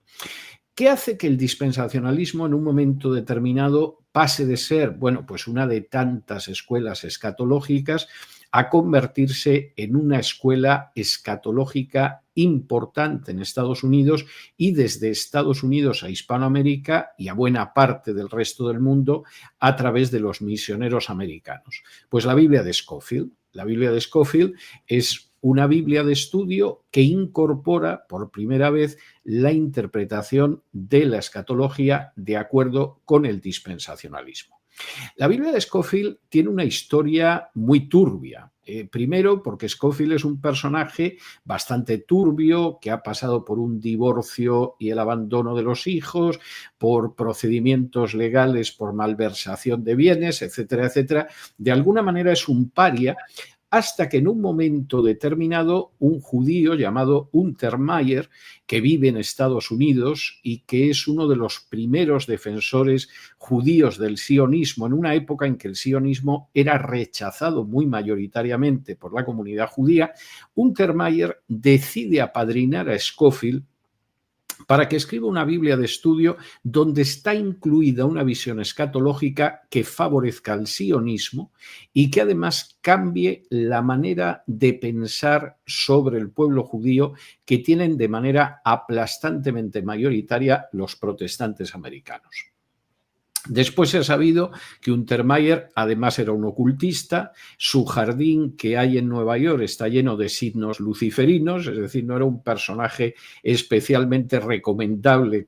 Speaker 2: ¿Qué hace que el dispensacionalismo en un momento determinado pase de ser, bueno, pues una de tantas escuelas escatológicas a convertirse en una escuela escatológica importante en Estados Unidos, y desde Estados Unidos a Hispanoamérica y a buena parte del resto del mundo a través de los misioneros americanos? Pues la Biblia de Scofield. La Biblia de Scofield es una Biblia de estudio que incorpora por primera vez la interpretación de la escatología de acuerdo con el dispensacionalismo. La Biblia de Scofield tiene una historia muy turbia. Primero, porque Scofield es un personaje bastante turbio, que ha pasado por un divorcio y el abandono de los hijos, por procedimientos legales, por malversación de bienes, etcétera, etcétera. De alguna manera es un paria, hasta que en un momento determinado un judío llamado Untermeyer, que vive en Estados Unidos y que es uno de los primeros defensores judíos del sionismo, en una época en que el sionismo era rechazado muy mayoritariamente por la comunidad judía, Untermeyer decide apadrinar a Scofield para que escriba una Biblia de estudio donde está incluida una visión escatológica que favorezca al sionismo y que además cambie la manera de pensar sobre el pueblo judío que tienen de manera aplastantemente mayoritaria los protestantes americanos. Después se ha sabido que Untermaier además era un ocultista, su jardín que hay en Nueva York está lleno de signos luciferinos, es decir, no era un personaje especialmente recomendable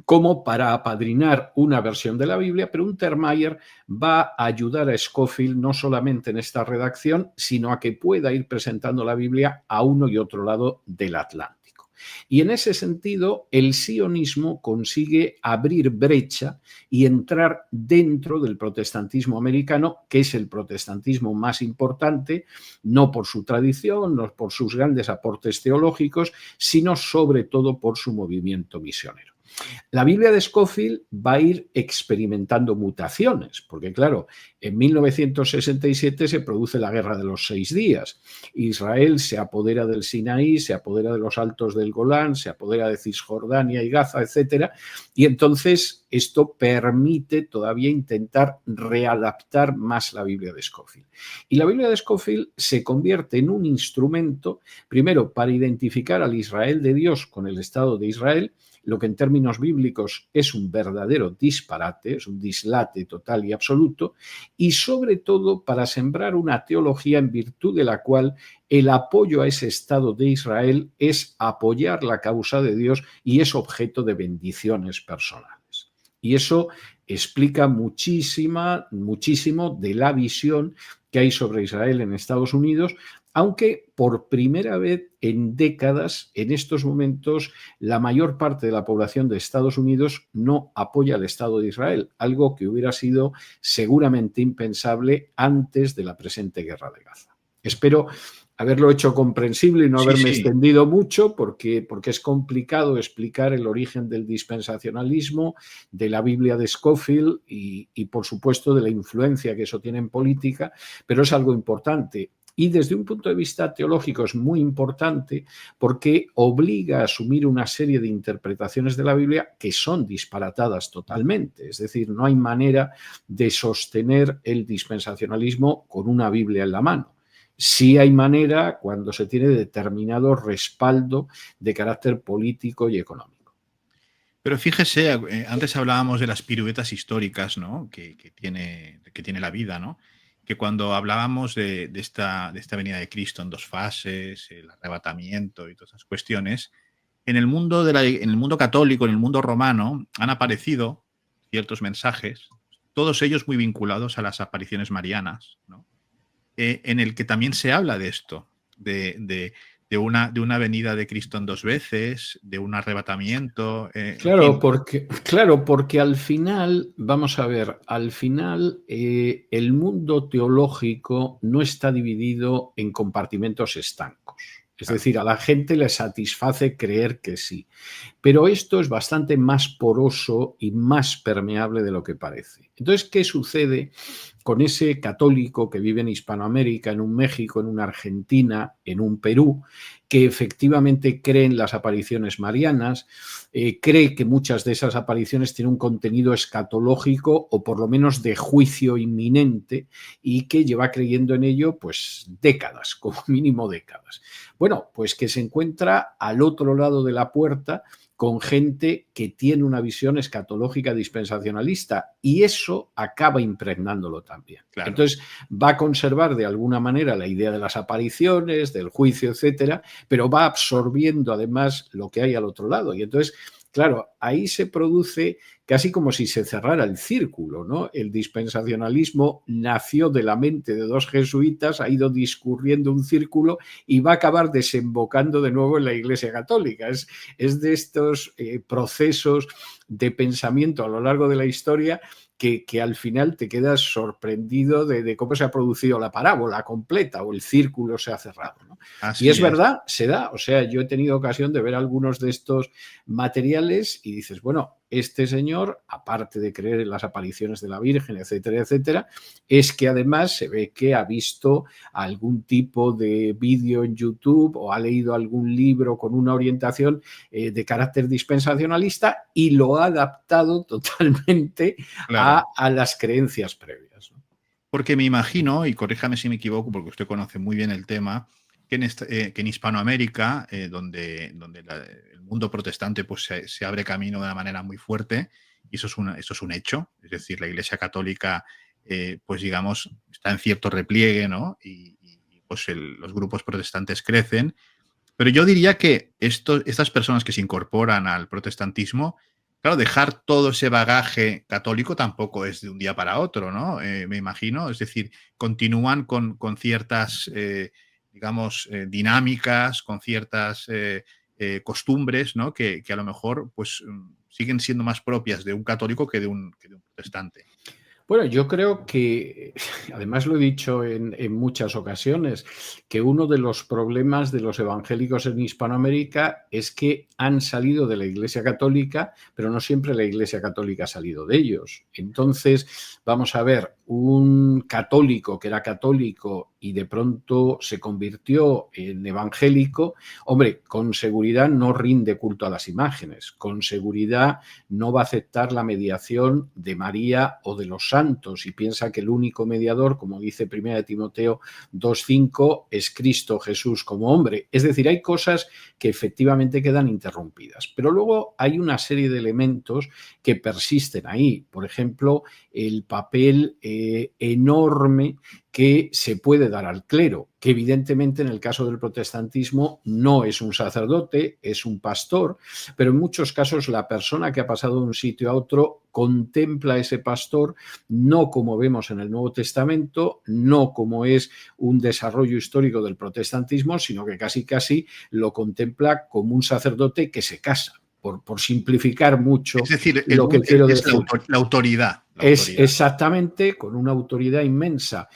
Speaker 2: como para apadrinar una versión de la Biblia, pero Untermaier va a ayudar a Scofield no solamente en esta redacción, sino a que pueda ir presentando la Biblia a uno y otro lado del Atlántico. Y en ese sentido, el sionismo consigue abrir brecha y entrar dentro del protestantismo americano, que es el protestantismo más importante, no por su tradición, no por sus grandes aportes teológicos, sino sobre todo por su movimiento misionero. La Biblia de Scofield va a ir experimentando mutaciones, porque claro, en 1967 se produce la Guerra de los 6 días. Israel se apodera del Sinaí, se apodera de los altos del Golán, se apodera de Cisjordania y Gaza, etcétera, y entonces esto permite todavía intentar readaptar más la Biblia de Scofield. Y la Biblia de Scofield se convierte en un instrumento, primero, para identificar al Israel de Dios con el Estado de Israel, lo que en términos bíblicos es un verdadero disparate, es un dislate total y absoluto, y sobre todo para sembrar una teología en virtud de la cual el apoyo a ese Estado de Israel es apoyar la causa de Dios y es objeto de bendiciones personales. Y eso explica muchísimo de la visión que hay sobre Israel en Estados Unidos, aunque por primera vez en décadas, en estos momentos, la mayor parte de la población de Estados Unidos no apoya al Estado de Israel, algo que hubiera sido seguramente impensable antes de la presente guerra de Gaza. Espero haberlo hecho comprensible y no haberme extendido mucho, porque es complicado explicar el origen del dispensacionalismo, de la Biblia de Scofield y, por supuesto, de la influencia que eso tiene en política, pero es algo importante. Y desde un punto de vista teológico es muy importante porque obliga a asumir una serie de interpretaciones de la Biblia que son disparatadas totalmente. Es decir, no hay manera de sostener el dispensacionalismo con una Biblia en la mano. Sí hay manera cuando se tiene determinado respaldo de carácter político y económico.
Speaker 1: Pero fíjese, antes hablábamos de las piruetas históricas, ¿no? que tiene la vida, ¿no? Que cuando hablábamos de esta venida de Cristo en dos fases, el arrebatamiento y todas esas cuestiones, en el mundo católico, en el mundo romano, han aparecido ciertos mensajes, todos ellos muy vinculados a las apariciones marianas, ¿no? En el que también se habla de esto, de una venida de Cristo en dos veces, de un arrebatamiento.
Speaker 2: Claro, porque al final, vamos a ver, al final el mundo teológico no está dividido en compartimentos estancos. Es decir, a la gente le satisface creer que sí. Pero esto es bastante más poroso y más permeable de lo que parece. Entonces, ¿qué sucede con ese católico que vive en Hispanoamérica, en un México, en una Argentina, en un Perú, que efectivamente cree en las apariciones marianas, cree que muchas de esas apariciones tienen un contenido escatológico o por lo menos de juicio inminente y que lleva creyendo en ello pues décadas, como mínimo décadas? Bueno, pues que se encuentra al otro lado de la puerta con gente que tiene una visión escatológica dispensacionalista y eso acaba impregnándolo también. Claro. Entonces va a conservar de alguna manera la idea de las apariciones, del juicio, etcétera, pero va absorbiendo además lo que hay al otro lado. Y entonces, claro, ahí se produce casi como si se cerrara el círculo, ¿no? El dispensacionalismo nació de la mente de dos jesuitas, ha ido discurriendo un círculo y va a acabar desembocando de nuevo en la Iglesia Católica. Es de estos procesos de pensamiento a lo largo de la historia que al final te quedas sorprendido de cómo se ha producido la parábola completa o el círculo se ha cerrado, ¿no? Y es verdad, se da. O sea, yo he tenido ocasión de ver algunos de estos materiales y dices, bueno, este señor, aparte de creer en las apariciones de la Virgen, etcétera, etcétera, es que además se ve que ha visto algún tipo de vídeo en YouTube o ha leído algún libro con una orientación de carácter dispensacionalista y lo ha adaptado totalmente a las creencias previas, ¿no?
Speaker 1: Porque me imagino, y corríjame si me equivoco, porque usted conoce muy bien el tema, que en Hispanoamérica, donde el mundo protestante pues, se abre camino de una manera muy fuerte, y eso es un hecho. Es decir, la Iglesia Católica, pues digamos, está en cierto repliegue, ¿no? Pues los grupos protestantes crecen. Pero yo diría que estas personas que se incorporan al protestantismo, claro, dejar todo ese bagaje católico tampoco es de un día para otro, ¿no? Me imagino. Es decir, continúan con ciertas, digamos, dinámicas, con ciertas costumbres, ¿no? Que a lo mejor pues, siguen siendo más propias de un católico que de un protestante.
Speaker 2: Bueno, yo creo que, además lo he dicho en muchas ocasiones, que uno de los problemas de los evangélicos en Hispanoamérica es que han salido de la Iglesia Católica, pero no siempre la Iglesia Católica ha salido de ellos. Entonces, vamos a ver, un católico que era católico y de pronto se convirtió en evangélico, hombre, con seguridad no rinde culto a las imágenes, con seguridad no va a aceptar la mediación de María o de los santos y piensa que el único mediador, como dice 1 Timoteo 2:5, es Cristo Jesús como hombre. Es decir, hay cosas que efectivamente quedan interrumpidas, pero luego hay una serie de elementos que persisten ahí. Por ejemplo, el papel enorme que se puede dar al clero, que evidentemente en el caso del protestantismo no es un sacerdote, es un pastor, pero en muchos casos la persona que ha pasado de un sitio a otro contempla a ese pastor no como vemos en el Nuevo Testamento, no como es un desarrollo histórico del protestantismo, sino que casi lo contempla como un sacerdote que se casa. Por simplificar mucho
Speaker 1: Es decir,
Speaker 2: lo que quiero
Speaker 1: es
Speaker 2: decir.
Speaker 1: la autoridad.
Speaker 2: Es exactamente, con una autoridad inmensa.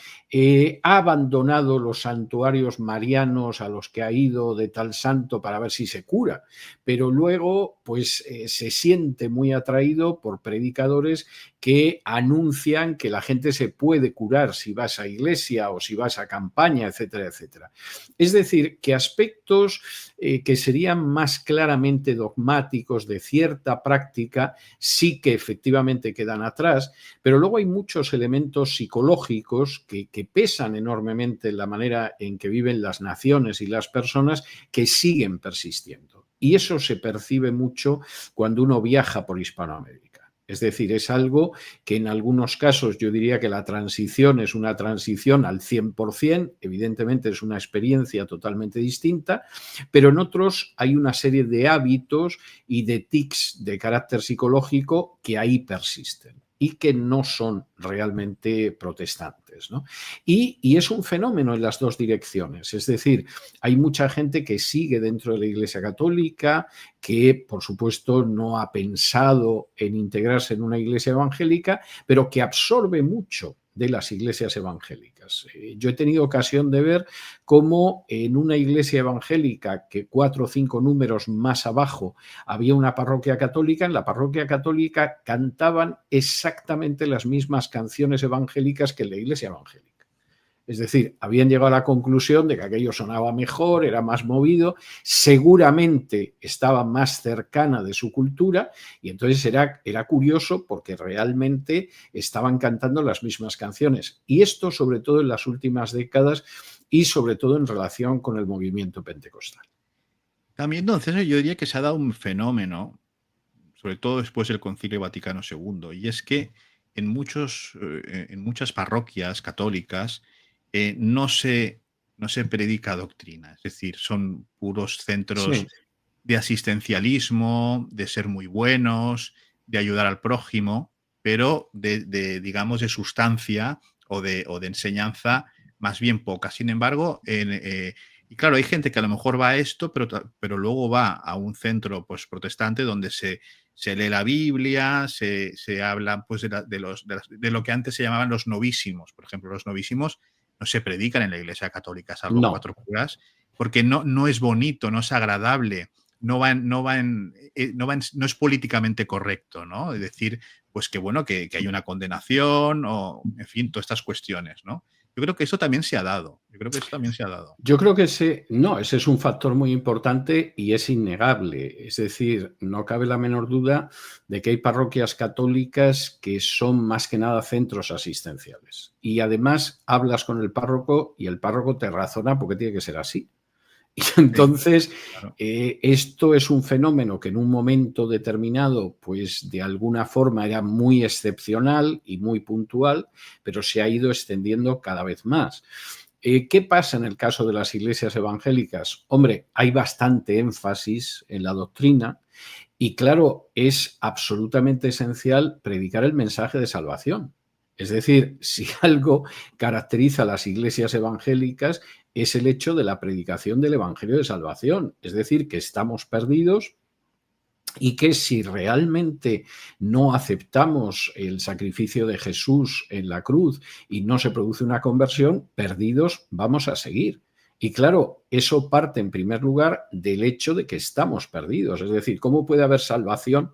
Speaker 2: Ha abandonado los santuarios marianos a los que ha ido de tal santo para ver si se cura, pero luego pues se siente muy atraído por predicadores que anuncian que la gente se puede curar si vas a iglesia o si vas a campaña, etcétera, etcétera. Es decir, que aspectos que serían más claramente dogmáticos de cierta práctica sí que efectivamente quedan atrás, pero luego hay muchos elementos psicológicos que pesan enormemente en la manera en que viven las naciones y las personas que siguen persistiendo. Y eso se percibe mucho cuando uno viaja por Hispanoamérica. Es decir, es algo que en algunos casos yo diría que la transición es una transición al 100%, evidentemente es una experiencia totalmente distinta, pero en otros hay una serie de hábitos y de tics de carácter psicológico que ahí persisten y que no son realmente protestantes, ¿no? Y es un fenómeno en las dos direcciones, es decir, hay mucha gente que sigue dentro de la Iglesia Católica, que por supuesto no ha pensado en integrarse en una iglesia evangélica, pero que absorbe mucho de las iglesias evangélicas. Yo he tenido ocasión de ver cómo en una iglesia evangélica que 4 o 5 números más abajo había una parroquia católica, en la parroquia católica cantaban exactamente las mismas canciones evangélicas que en la iglesia evangélica. Es decir, habían llegado a la conclusión de que aquello sonaba mejor, era más movido, seguramente estaba más cercana de su cultura y entonces era curioso porque realmente estaban cantando las mismas canciones. Y esto sobre todo en las últimas décadas y sobre todo en relación con el movimiento pentecostal.
Speaker 1: También, entonces, yo diría que se ha dado un fenómeno, sobre todo después del Concilio Vaticano II, y es que en muchas parroquias católicas no se predica doctrina, es decir, son puros centros
Speaker 2: Sí.
Speaker 1: de asistencialismo, de ser muy buenos, de ayudar al prójimo, pero digamos, de sustancia o de enseñanza más bien poca. Sin embargo, y claro, hay gente que a lo mejor va a esto, pero luego va a un centro pues, protestante donde se lee la Biblia, se habla pues, de lo que antes se llamaban los novísimos. Por ejemplo, los novísimos no se predican en la Iglesia Católica, salvo
Speaker 2: No.
Speaker 1: 4 curas, porque no es bonito, no es agradable, no es políticamente correcto, ¿no? Es decir, pues que bueno, que hay una condenación o, en fin, todas estas cuestiones, ¿no? Yo creo que eso también se ha dado.
Speaker 2: Yo creo que ese es un factor muy importante y es innegable. Es decir, no cabe la menor duda de que hay parroquias católicas que son más que nada centros asistenciales. Y además hablas con el párroco y el párroco te razona porque tiene que ser así. Y entonces,
Speaker 1: claro.
Speaker 2: esto es un fenómeno que en un momento determinado, pues de alguna forma era muy excepcional y muy puntual, pero se ha ido extendiendo cada vez más. ¿Qué pasa en el caso de las iglesias evangélicas? Hombre, hay bastante énfasis en la doctrina y claro, es absolutamente esencial predicar el mensaje de salvación. Es decir, si algo caracteriza a las iglesias evangélicas es el hecho de la predicación del evangelio de salvación. Es decir, que estamos perdidos y que si realmente no aceptamos el sacrificio de Jesús en la cruz y no se produce una conversión, perdidos vamos a seguir. Y claro, eso parte en primer lugar del hecho de que estamos perdidos. Es decir, ¿cómo puede haber salvación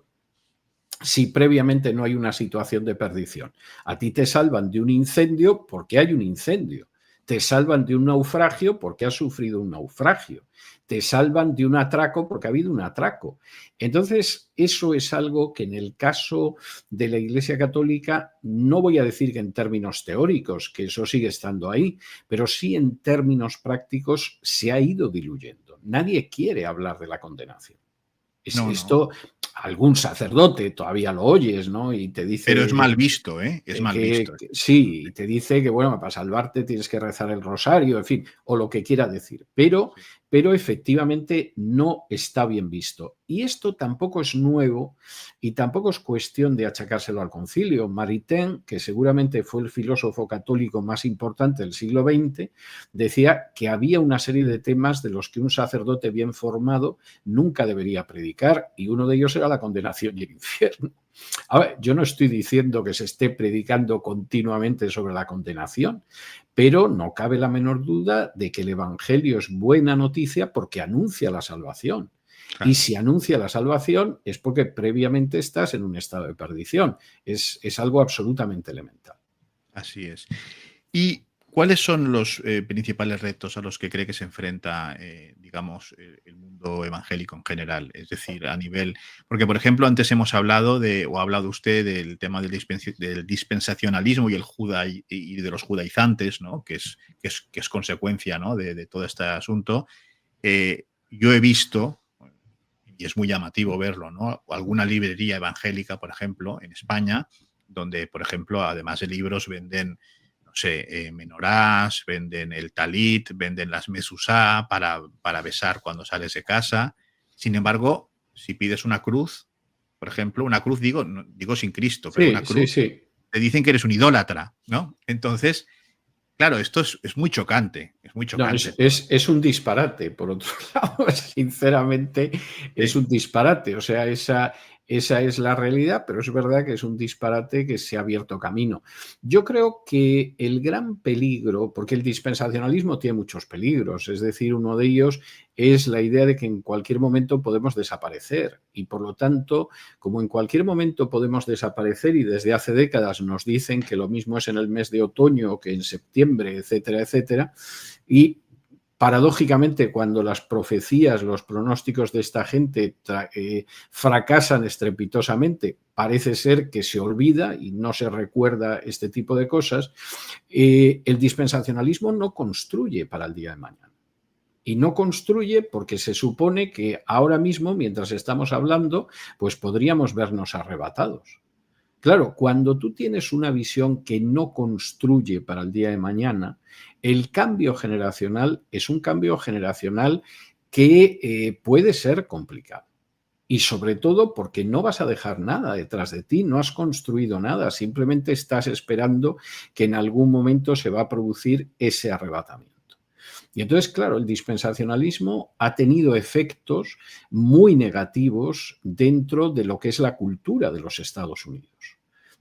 Speaker 2: si previamente no hay una situación de perdición? A ti te salvan de un incendio porque hay un incendio. Te salvan de un naufragio porque has sufrido un naufragio. Te salvan de un atraco porque ha habido un atraco. Entonces, eso es algo que en el caso de la Iglesia Católica, no voy a decir que en términos teóricos, que eso sigue estando ahí, pero sí en términos prácticos se ha ido diluyendo. Nadie quiere hablar de la condenación.
Speaker 1: No, no.
Speaker 2: Esto, algún sacerdote todavía lo oyes, ¿no? Y te
Speaker 1: Pero es
Speaker 2: dice
Speaker 1: mal visto, ¿eh? Es mal visto.
Speaker 2: sí, y te dice que, bueno, para salvarte tienes que rezar el rosario, en fin, o lo que quiera decir. Pero efectivamente no está bien visto. Y esto tampoco es nuevo y tampoco es cuestión de achacárselo al concilio. Maritain, que seguramente fue el filósofo católico más importante del siglo XX, decía que había una serie de temas de los que un sacerdote bien formado nunca debería predicar, y uno de ellos era la condenación y el infierno. A ver, yo no estoy diciendo que se esté predicando continuamente sobre la condenación, pero no cabe la menor duda de que el Evangelio es buena noticia porque anuncia la salvación.
Speaker 1: Claro.
Speaker 2: Y si anuncia la salvación es porque previamente estás en un estado de perdición. Es algo absolutamente elemental.
Speaker 1: Así es. ¿Y cuáles son los principales retos a los que cree que se enfrenta, digamos, el mundo evangélico en general? Es decir, a nivel. Porque, por ejemplo, antes hemos hablado o ha hablado usted del tema del dispensacionalismo y y de los judaizantes, ¿no? Que es consecuencia, ¿no? de todo este asunto. Yo he visto, y es muy llamativo verlo, ¿no? Alguna librería evangélica, por ejemplo, en España, donde, por ejemplo, además de libros, venden, no sé, menorás, venden el talit, venden las mesusá para besar cuando sales de casa. Sin embargo, si pides una cruz, por ejemplo, una cruz, digo sin Cristo, pero una
Speaker 2: Sí, sí,
Speaker 1: cruz,
Speaker 2: sí.
Speaker 1: te dicen que eres un idólatra, ¿no? Entonces, claro, esto es muy chocante, es muy
Speaker 2: No,
Speaker 1: chocante.
Speaker 2: es un disparate, por otro lado, sinceramente es
Speaker 1: Sí,
Speaker 2: un disparate. O sea, esa es la realidad, pero es verdad que es un disparate que se ha abierto camino. Yo creo que el gran peligro, porque el dispensacionalismo tiene muchos peligros, es decir, uno de ellos es la idea de que en cualquier momento podemos desaparecer y por lo tanto, como en cualquier momento podemos desaparecer y desde hace décadas nos dicen que lo mismo es en el mes de otoño que en septiembre, etcétera, etcétera, y paradójicamente, cuando las profecías, los pronósticos de esta gente fracasan estrepitosamente, parece ser que se olvida y no se recuerda este tipo de cosas, el dispensacionalismo no construye para el día de mañana. Y no construye porque se supone que ahora mismo, mientras estamos hablando, pues podríamos vernos arrebatados. Claro, cuando tú tienes una visión que no construye para el día de mañana, el cambio generacional es un cambio generacional que puede ser complicado. Y sobre todo porque no vas a dejar nada detrás de ti, no has construido nada, simplemente estás esperando que en algún momento se va a producir ese arrebatamiento. Y entonces, claro, el dispensacionalismo ha tenido efectos muy negativos dentro de lo que es la cultura de los Estados Unidos.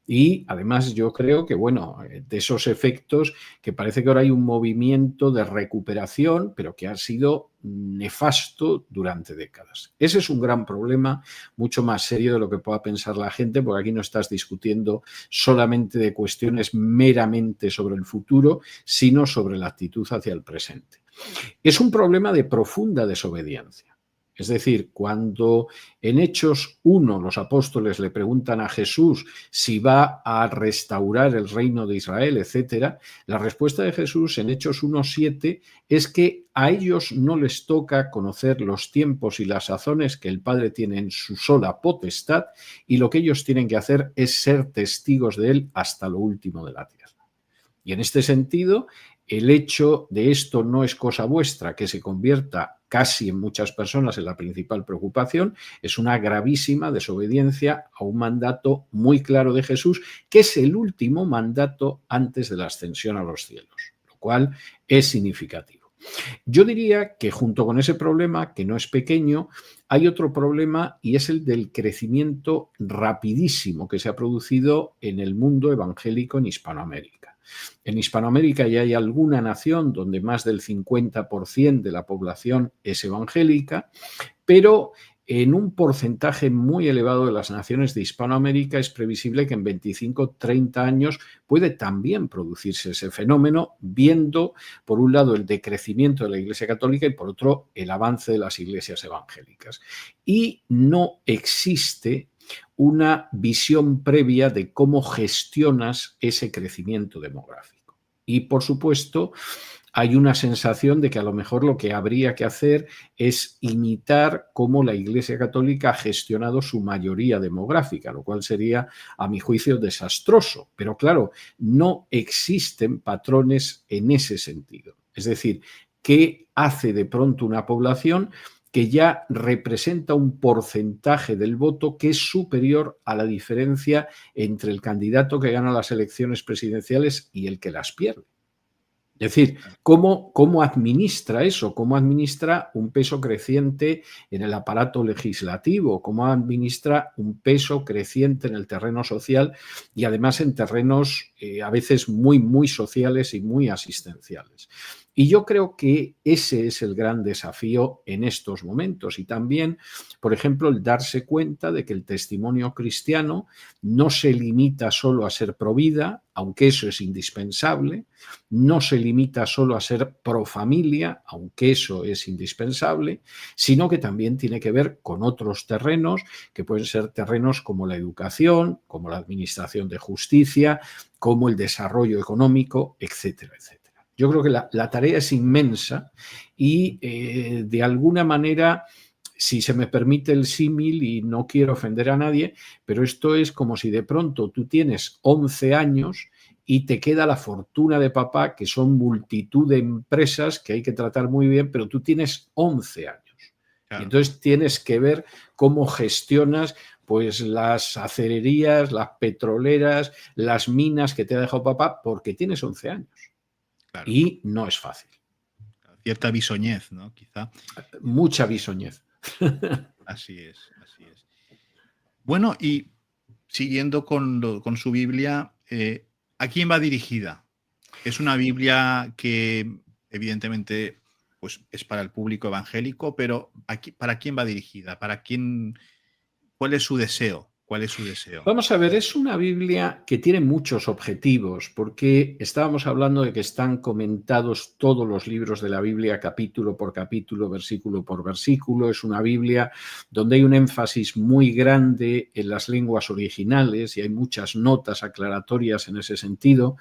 Speaker 2: Y además yo creo que, bueno, de esos efectos, que parece que ahora hay un movimiento de recuperación, pero que ha sido nefasto durante décadas. Ese es un gran problema, mucho más serio de lo que pueda pensar la gente, porque aquí no estás discutiendo solamente de cuestiones meramente sobre el futuro, sino sobre la actitud hacia el presente. Es un problema de profunda desobediencia. Es decir, cuando en Hechos 1 los apóstoles le preguntan a Jesús si va a restaurar el reino de Israel, etcétera, la respuesta de Jesús en Hechos 1:7 es que a ellos no les toca conocer los tiempos y las sazones que el Padre tiene en su sola potestad, y lo que ellos tienen que hacer es ser testigos de él hasta lo último de la tierra. Y en este sentido, el hecho de esto no es cosa vuestra, que se convierta casi en muchas personas en la principal preocupación, es una gravísima desobediencia a un mandato muy claro de Jesús, que es el último mandato antes de la ascensión a los cielos, lo cual es significativo. Yo diría que junto con ese problema, que no es pequeño, hay otro problema, y es el del crecimiento rapidísimo que se ha producido en el mundo evangélico en Hispanoamérica. En Hispanoamérica ya hay alguna nación donde más del 50% de la población es evangélica, pero en un porcentaje muy elevado de las naciones de Hispanoamérica es previsible que en 25-30 años puede también producirse ese fenómeno, viendo por un lado el decrecimiento de la Iglesia Católica y por otro el avance de las iglesias evangélicas. Y no existe una visión previa de cómo gestionas ese crecimiento demográfico. Y, por supuesto, hay una sensación de que a lo mejor lo que habría que hacer es imitar cómo la Iglesia Católica ha gestionado su mayoría demográfica, lo cual sería, a mi juicio, desastroso. Pero claro, no existen patrones en ese sentido. Es decir, ¿qué hace de pronto una población que ya representa un porcentaje del voto que es superior a la diferencia entre el candidato que gana las elecciones presidenciales y el que las pierde? Es decir, ¿cómo administra eso? ¿Cómo administra un peso creciente en el aparato legislativo? ¿Cómo administra un peso creciente en el terreno social y además en terrenos a veces muy, muy sociales y muy asistenciales? Y yo creo que ese es el gran desafío en estos momentos. Y también, por ejemplo, el darse cuenta de que el testimonio cristiano no se limita solo a ser pro vida, aunque eso es indispensable, no se limita solo a ser pro familia, aunque eso es indispensable, sino que también tiene que ver con otros terrenos, que pueden ser terrenos como la educación, como la administración de justicia, como el desarrollo económico, etcétera, etcétera. Yo creo que la tarea es inmensa y de alguna manera, si se me permite el símil, y no quiero ofender a nadie, pero esto es como si de pronto tú tienes 11 años y te queda la fortuna de papá, que son multitud de empresas que hay que tratar muy bien, pero tú tienes 11 años. Claro. Y entonces tienes que ver cómo gestionas pues las acererías, las petroleras, las minas que te ha dejado papá, porque tienes 11 años. Claro. Y no es fácil.
Speaker 1: Cierta bisoñez, ¿no? Quizá.
Speaker 2: Mucha bisoñez.
Speaker 1: Así es, así es. Bueno, y siguiendo con su Biblia, ¿a quién va dirigida? Es una Biblia que evidentemente pues, es para el público evangélico, pero ¿para quién va dirigida? ¿Cuál es su deseo? ¿Cuál es su deseo?
Speaker 2: Vamos a ver, es una Biblia que tiene muchos objetivos, porque estábamos hablando de que están comentados todos los libros de la Biblia capítulo por capítulo, versículo por versículo. Es una Biblia donde hay un énfasis muy grande en las lenguas originales y hay muchas notas aclaratorias en ese sentido.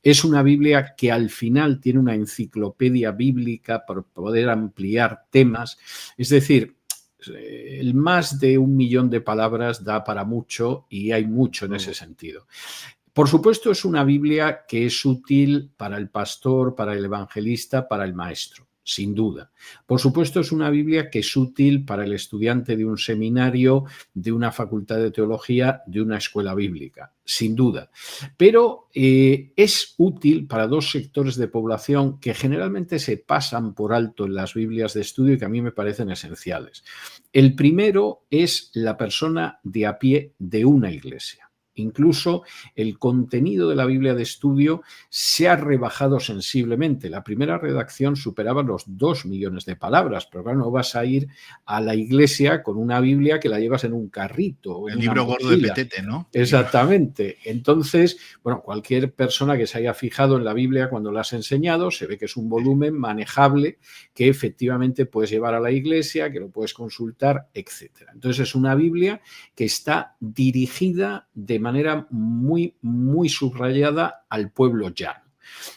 Speaker 2: Es una Biblia que al final tiene una enciclopedia bíblica para poder ampliar temas. Es decir, el más de 1 millón de palabras da para mucho y hay mucho en ese sentido. Por supuesto, es una Biblia que es útil para el pastor, para el evangelista, para el maestro, sin duda. Por supuesto, es una Biblia que es útil para el estudiante de un seminario, de una facultad de teología, de una escuela bíblica, sin duda. Pero es útil para dos sectores de población que generalmente se pasan por alto en las Biblias de estudio y que a mí me parecen esenciales. El primero es la persona de a pie de una iglesia. Incluso el contenido de la Biblia de estudio se ha rebajado sensiblemente. La primera redacción superaba los 2 millones de palabras, pero claro, no vas a ir a la iglesia con una Biblia que la llevas en un carrito o en
Speaker 1: El
Speaker 2: una
Speaker 1: libro gordo de
Speaker 2: mochila.
Speaker 1: Petete, ¿no?
Speaker 2: Exactamente. Entonces, bueno, cualquier persona que se haya fijado en la Biblia cuando la has enseñado, se ve que es un volumen manejable que efectivamente puedes llevar a la iglesia, que lo puedes consultar, etcétera. Entonces, es una Biblia que está dirigida de manera muy, muy subrayada al pueblo llano.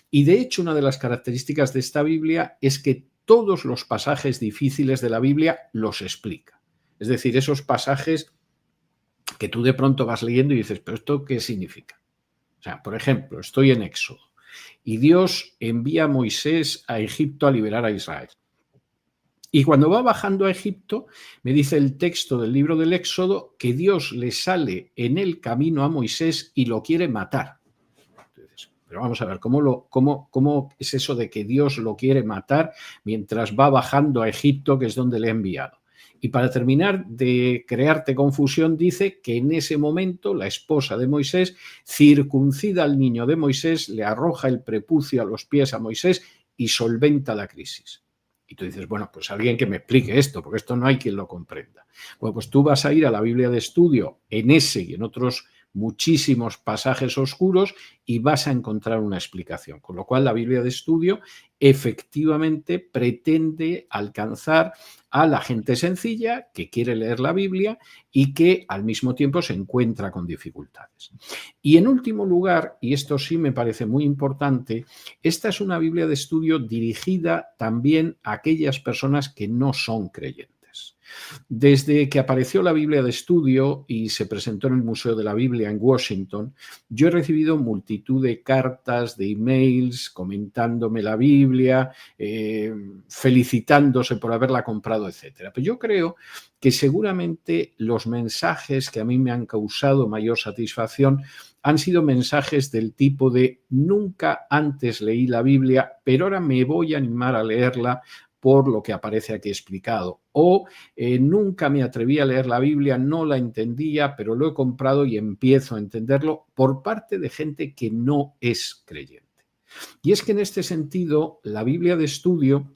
Speaker 2: Y de hecho, una de las características de esta Biblia es que todos los pasajes difíciles de la Biblia los explica. Es decir, esos pasajes que tú de pronto vas leyendo y dices, ¿pero esto qué significa? O sea, por ejemplo, estoy en Éxodo y Dios envía a Moisés a Egipto a liberar a Israel. Y cuando va bajando a Egipto, me dice el texto del libro del Éxodo que Dios le sale en el camino a Moisés y lo quiere matar. Entonces, pero vamos a ver, ¿cómo es eso de que Dios lo quiere matar mientras va bajando a Egipto, que es donde le ha enviado? Y para terminar de crearte confusión, dice que en ese momento la esposa de Moisés circuncida al niño de Moisés, le arroja el prepucio a los pies a Moisés y solventa la crisis. Y tú dices, bueno, pues alguien que me explique esto, porque esto no hay quien lo comprenda. Bueno, pues tú vas a ir a la Biblia de estudio en ese y en otros muchísimos pasajes oscuros y vas a encontrar una explicación. Con lo cual, la Biblia de estudio efectivamente pretende alcanzar a la gente sencilla que quiere leer la Biblia y que al mismo tiempo se encuentra con dificultades. Y en último lugar, y esto sí me parece muy importante, esta es una Biblia de estudio dirigida también a aquellas personas que no son creyentes. Desde que apareció la Biblia de estudio y se presentó en el Museo de la Biblia en Washington, yo he recibido multitud de cartas, de emails, comentándome la Biblia, felicitándose por haberla comprado, etc. Pero yo creo que seguramente los mensajes que a mí me han causado mayor satisfacción han sido mensajes del tipo de nunca antes leí la Biblia, pero ahora me voy a animar a leerla por lo que aparece aquí explicado. O nunca me atreví a leer la Biblia, no la entendía, pero lo he comprado y empiezo a entenderlo por parte de gente que no es creyente. Y es que en este sentido, la Biblia de estudio,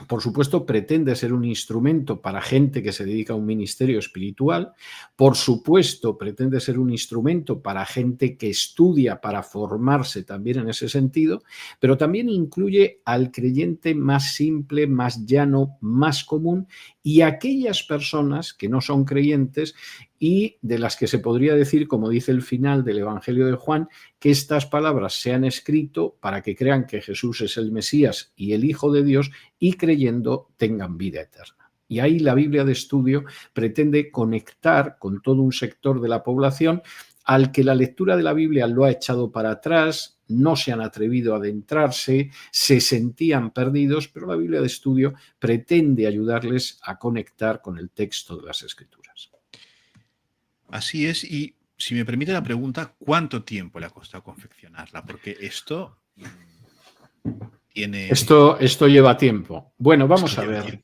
Speaker 2: por supuesto, pretende ser un instrumento para gente que se dedica a un ministerio espiritual. Por supuesto, pretende ser un instrumento para gente que estudia para formarse también en ese sentido, pero también incluye al creyente más simple, más llano, más común y aquellas personas que no son creyentes y de las que se podría decir, como dice el final del Evangelio de Juan, que estas palabras se han escrito para que crean que Jesús es el Mesías y el Hijo de Dios y creyendo tengan vida eterna. Y ahí la Biblia de estudio pretende conectar con todo un sector de la población al que la lectura de la Biblia lo ha echado para atrás, no se han atrevido a adentrarse, se sentían perdidos, pero la Biblia de estudio pretende ayudarles a conectar con el texto de las Escrituras.
Speaker 1: Así es, y si me permite la pregunta, ¿cuánto tiempo le ha costado confeccionarla? Porque esto tiene...
Speaker 2: Esto lleva tiempo. Bueno, vamos a ver.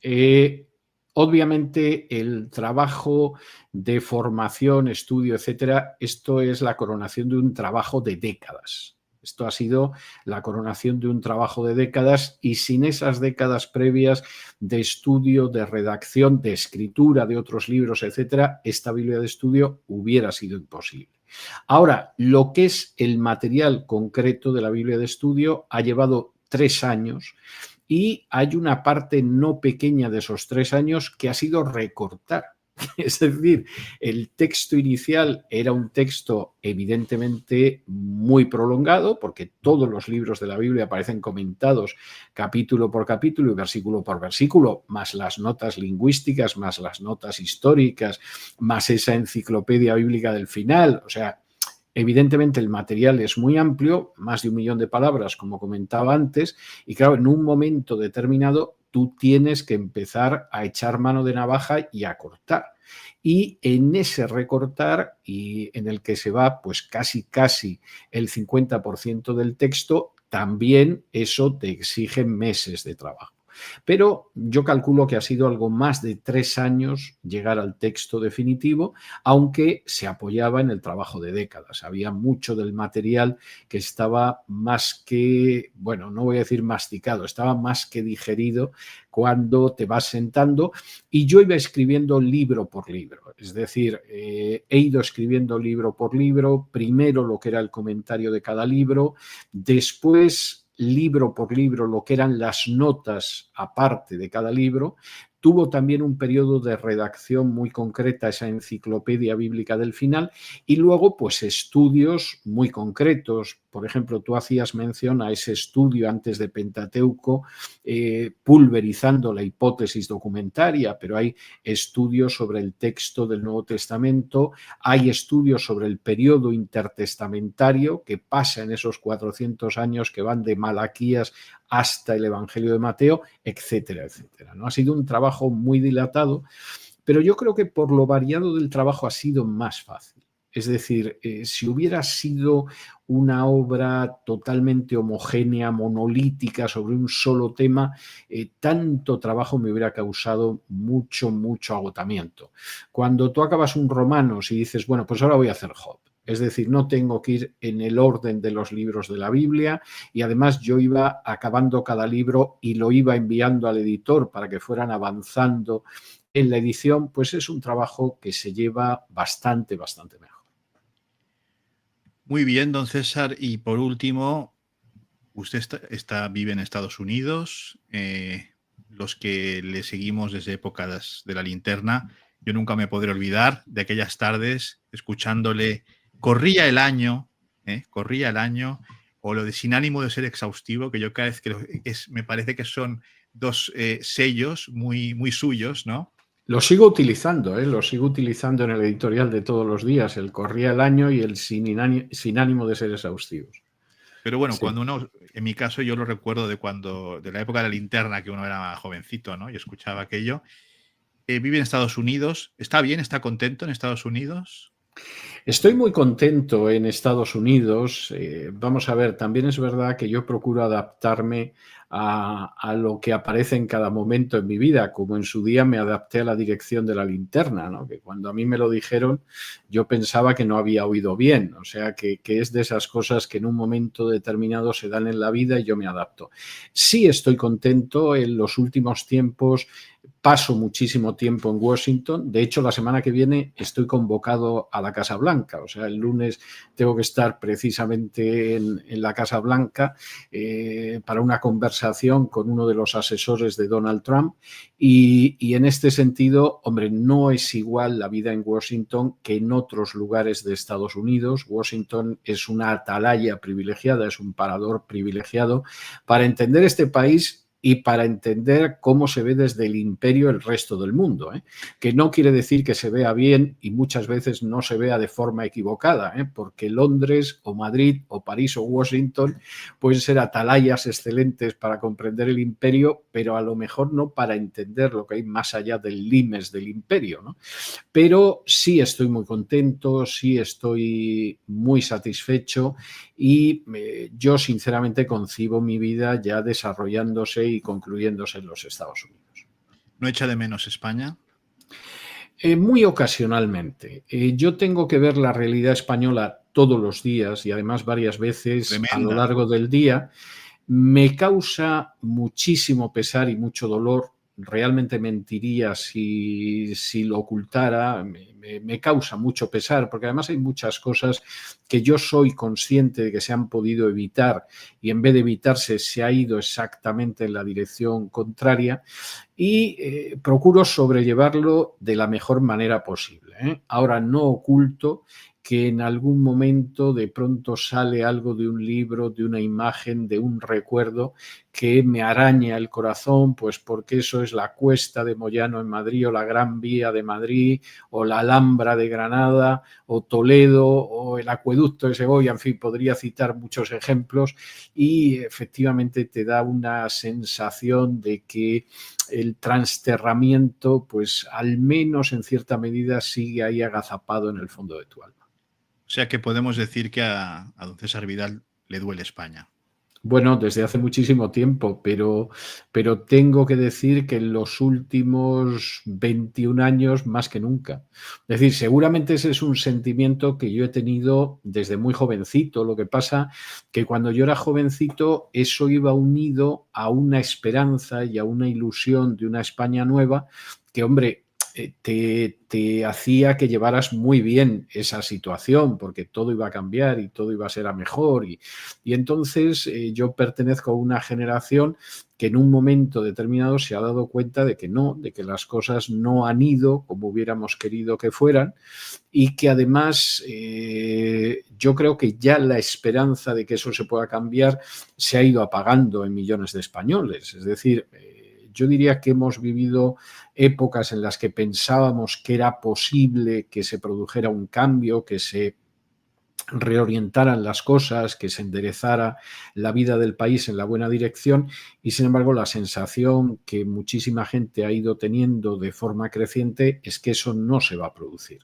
Speaker 2: Obviamente el trabajo de formación, estudio, etcétera, esto es la coronación de un trabajo de décadas. Esto ha sido la coronación de un trabajo de décadas y sin esas décadas previas de estudio, de redacción, de escritura de otros libros, etcétera, esta Biblia de estudio hubiera sido imposible. Ahora, lo que es el material concreto de la Biblia de estudio ha llevado 3 años y hay una parte no pequeña de esos 3 años que ha sido recortar. Es decir, el texto inicial era un texto evidentemente muy prolongado, porque todos los libros de la Biblia aparecen comentados capítulo por capítulo y versículo por versículo, más las notas lingüísticas, más las notas históricas, más esa enciclopedia bíblica del final. O sea, evidentemente el material es muy amplio, más de 1 millón de palabras, como comentaba antes, y claro, en un momento determinado tú tienes que empezar a echar mano de navaja y a cortar. Y en ese recortar, y en el que se va pues casi el 50% del texto, también eso te exige meses de trabajo. Pero yo calculo que ha sido algo más de 3 años llegar al texto definitivo, aunque se apoyaba en el trabajo de décadas. Había mucho del material que estaba más que, bueno, no voy a decir masticado, estaba más que digerido cuando te vas sentando, y yo iba escribiendo libro por libro. Es decir, he ido escribiendo libro por libro, primero lo que era el comentario de cada libro, después libro por libro lo que eran las notas aparte de cada libro. Tuvo también un periodo de redacción muy concreta, esa enciclopedia bíblica del final, y luego pues estudios muy concretos. Por ejemplo, tú hacías mención a ese estudio antes de Pentateuco, pulverizando la hipótesis documentaria, pero hay estudios sobre el texto del Nuevo Testamento, hay estudios sobre el periodo intertestamentario que pasa en esos 400 años que van de Malaquías hasta el Evangelio de Mateo, etcétera, etcétera, ¿no? Ha sido un trabajo muy dilatado, pero yo creo que por lo variado del trabajo ha sido más fácil. Es decir, si hubiera sido una obra totalmente homogénea, monolítica, sobre un solo tema, tanto trabajo me hubiera causado mucho, mucho agotamiento. Cuando tú acabas un Romanos y dices, bueno, pues ahora voy a hacer Job. Es decir, no tengo que ir en el orden de los libros de la Biblia, y además yo iba acabando cada libro y lo iba enviando al editor para que fueran avanzando en la edición, pues es un trabajo que se lleva bastante, bastante mejor.
Speaker 1: Muy bien, don César. Y por último, usted vive en Estados Unidos. Los que le seguimos desde épocas de la linterna, yo nunca me podré olvidar de aquellas tardes escuchándole. Corría el año, corría el año, o lo de sin ánimo de ser exhaustivo, que yo cada vez que me parece que son dos sellos muy, muy suyos, ¿no?
Speaker 2: Lo sigo utilizando, lo sigo utilizando en el editorial de todos los días, el corría el año y el sin ánimo de ser exhaustivos.
Speaker 1: Pero bueno,
Speaker 2: Sí.
Speaker 1: cuando uno, en mi caso, yo lo recuerdo de la época de la linterna, que uno era jovencito, ¿no? Y escuchaba aquello. Vive en Estados Unidos. ¿Está bien? ¿Está contento en Estados Unidos?
Speaker 2: Estoy muy contento en Estados Unidos. Vamos a ver, también es verdad que yo procuro adaptarme a lo que aparece en cada momento en mi vida, como en su día me adapté a la dirección de la linterna, ¿no? Que cuando a mí me lo dijeron yo pensaba que no había oído bien, o sea que es de esas cosas que en un momento determinado se dan en la vida y yo me adapto. Sí estoy contento. En los últimos tiempos paso muchísimo tiempo en Washington. De hecho, la semana que viene estoy convocado a la Casa Blanca. O sea, el lunes tengo que estar precisamente en la Casa Blanca para una conversación con uno de los asesores de Donald Trump. Y en este sentido, hombre, no es igual la vida en Washington que en otros lugares de Estados Unidos. Washington es una atalaya privilegiada, es un parador privilegiado para entender este país y para entender cómo se ve desde el imperio el resto del mundo, que no quiere decir que se vea bien y muchas veces no se vea de forma equivocada, porque Londres o Madrid o París o Washington pueden ser atalayas excelentes para comprender el imperio, pero a lo mejor no para entender lo que hay más allá del limes del imperio, ¿no? Pero sí estoy muy contento, sí estoy muy satisfecho, y yo sinceramente concibo mi vida ya desarrollándose y concluyéndose en los Estados Unidos.
Speaker 1: ¿No echa de menos España?
Speaker 2: Muy ocasionalmente. Yo tengo que ver la realidad española todos los días y además varias veces a lo
Speaker 1: Tremenda.
Speaker 2: largo del día. Me causa muchísimo pesar y mucho dolor. Realmente mentiría si lo ocultara. Me causa mucho pesar, porque además hay muchas cosas que yo soy consciente de que se han podido evitar y en vez de evitarse se ha ido exactamente en la dirección contraria, y procuro sobrellevarlo de la mejor manera posible. Ahora, no oculto que en algún momento de pronto sale algo de un libro, de una imagen, de un recuerdo que me araña el corazón, pues porque eso es la Cuesta de Moyano en Madrid, o la Gran Vía de Madrid, o la Alhambra de Granada, o Toledo, o el Acueducto de Segovia. En fin, podría citar muchos ejemplos, y efectivamente te da una sensación de que el transterramiento, pues al menos en cierta medida sigue ahí agazapado en el fondo de tu alma.
Speaker 1: O sea que podemos decir que a don César Vidal le duele España.
Speaker 2: Bueno, desde hace muchísimo tiempo, pero tengo que decir que en los últimos 21 años más que nunca. Es decir, seguramente ese es un sentimiento que yo he tenido desde muy jovencito. Lo que pasa que cuando yo era jovencito eso iba unido a una esperanza y a una ilusión de una España nueva que, hombre, te hacía que llevaras muy bien esa situación, porque todo iba a cambiar y todo iba a ser a mejor. Y entonces yo pertenezco a una generación que en un momento determinado se ha dado cuenta de que no, de que las cosas no han ido como hubiéramos querido que fueran y que además yo creo que ya la esperanza de que eso se pueda cambiar se ha ido apagando en millones de españoles. Es decir, yo diría que hemos vivido épocas en las que pensábamos que era posible que se produjera un cambio, que se reorientaran las cosas, que se enderezara la vida del país en la buena dirección y, sin embargo, la sensación que muchísima gente ha ido teniendo de forma creciente es que eso no se va a producir.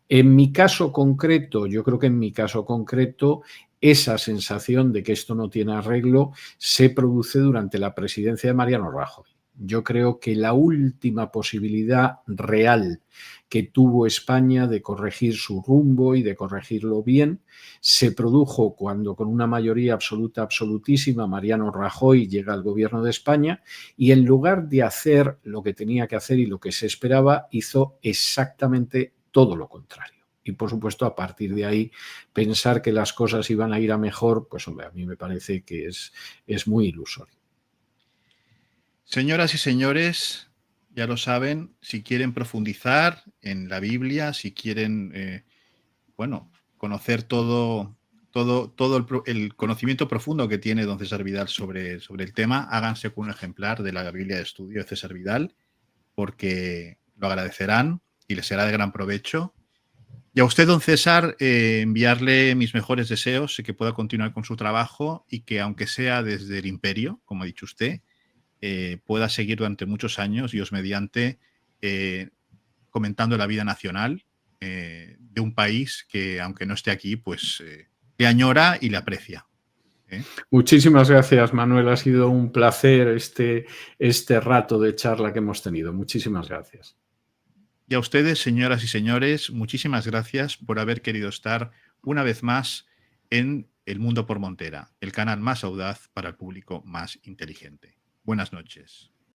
Speaker 2: En mi caso concreto, yo creo que en mi caso concreto, esa sensación de que esto no tiene arreglo se produce durante la presidencia de Mariano Rajoy. Yo creo que la última posibilidad real que tuvo España de corregir su rumbo y de corregirlo bien se produjo cuando, con una mayoría absoluta, absolutísima, Mariano Rajoy llega al gobierno de España y, en lugar de hacer lo que tenía que hacer y lo que se esperaba, hizo exactamente todo lo contrario. Y, por supuesto, a partir de ahí, pensar que las cosas iban a ir a mejor, pues, hombre, a mí me parece que es muy ilusorio.
Speaker 1: Señoras y señores, ya lo saben, si quieren profundizar en la Biblia, si quieren, bueno, conocer todo el conocimiento profundo que tiene don César Vidal sobre el tema, háganse con un ejemplar de la Biblia de estudio de César Vidal, porque lo agradecerán y les será de gran provecho. Y a usted, don César, enviarle mis mejores deseos, que pueda continuar con su trabajo y que, aunque sea desde el imperio, como ha dicho usted, pueda seguir durante muchos años, Dios mediante, eh, comentando la vida nacional de un país que, aunque no esté aquí, pues le añora y le aprecia.
Speaker 2: Muchísimas gracias, Manuel. Ha sido un placer este rato de charla que hemos tenido. Muchísimas gracias.
Speaker 1: Y a ustedes, señoras y señores, muchísimas gracias por haber querido estar una vez más en El Mundo por Montera, el canal más audaz para el público más inteligente. Buenas noches.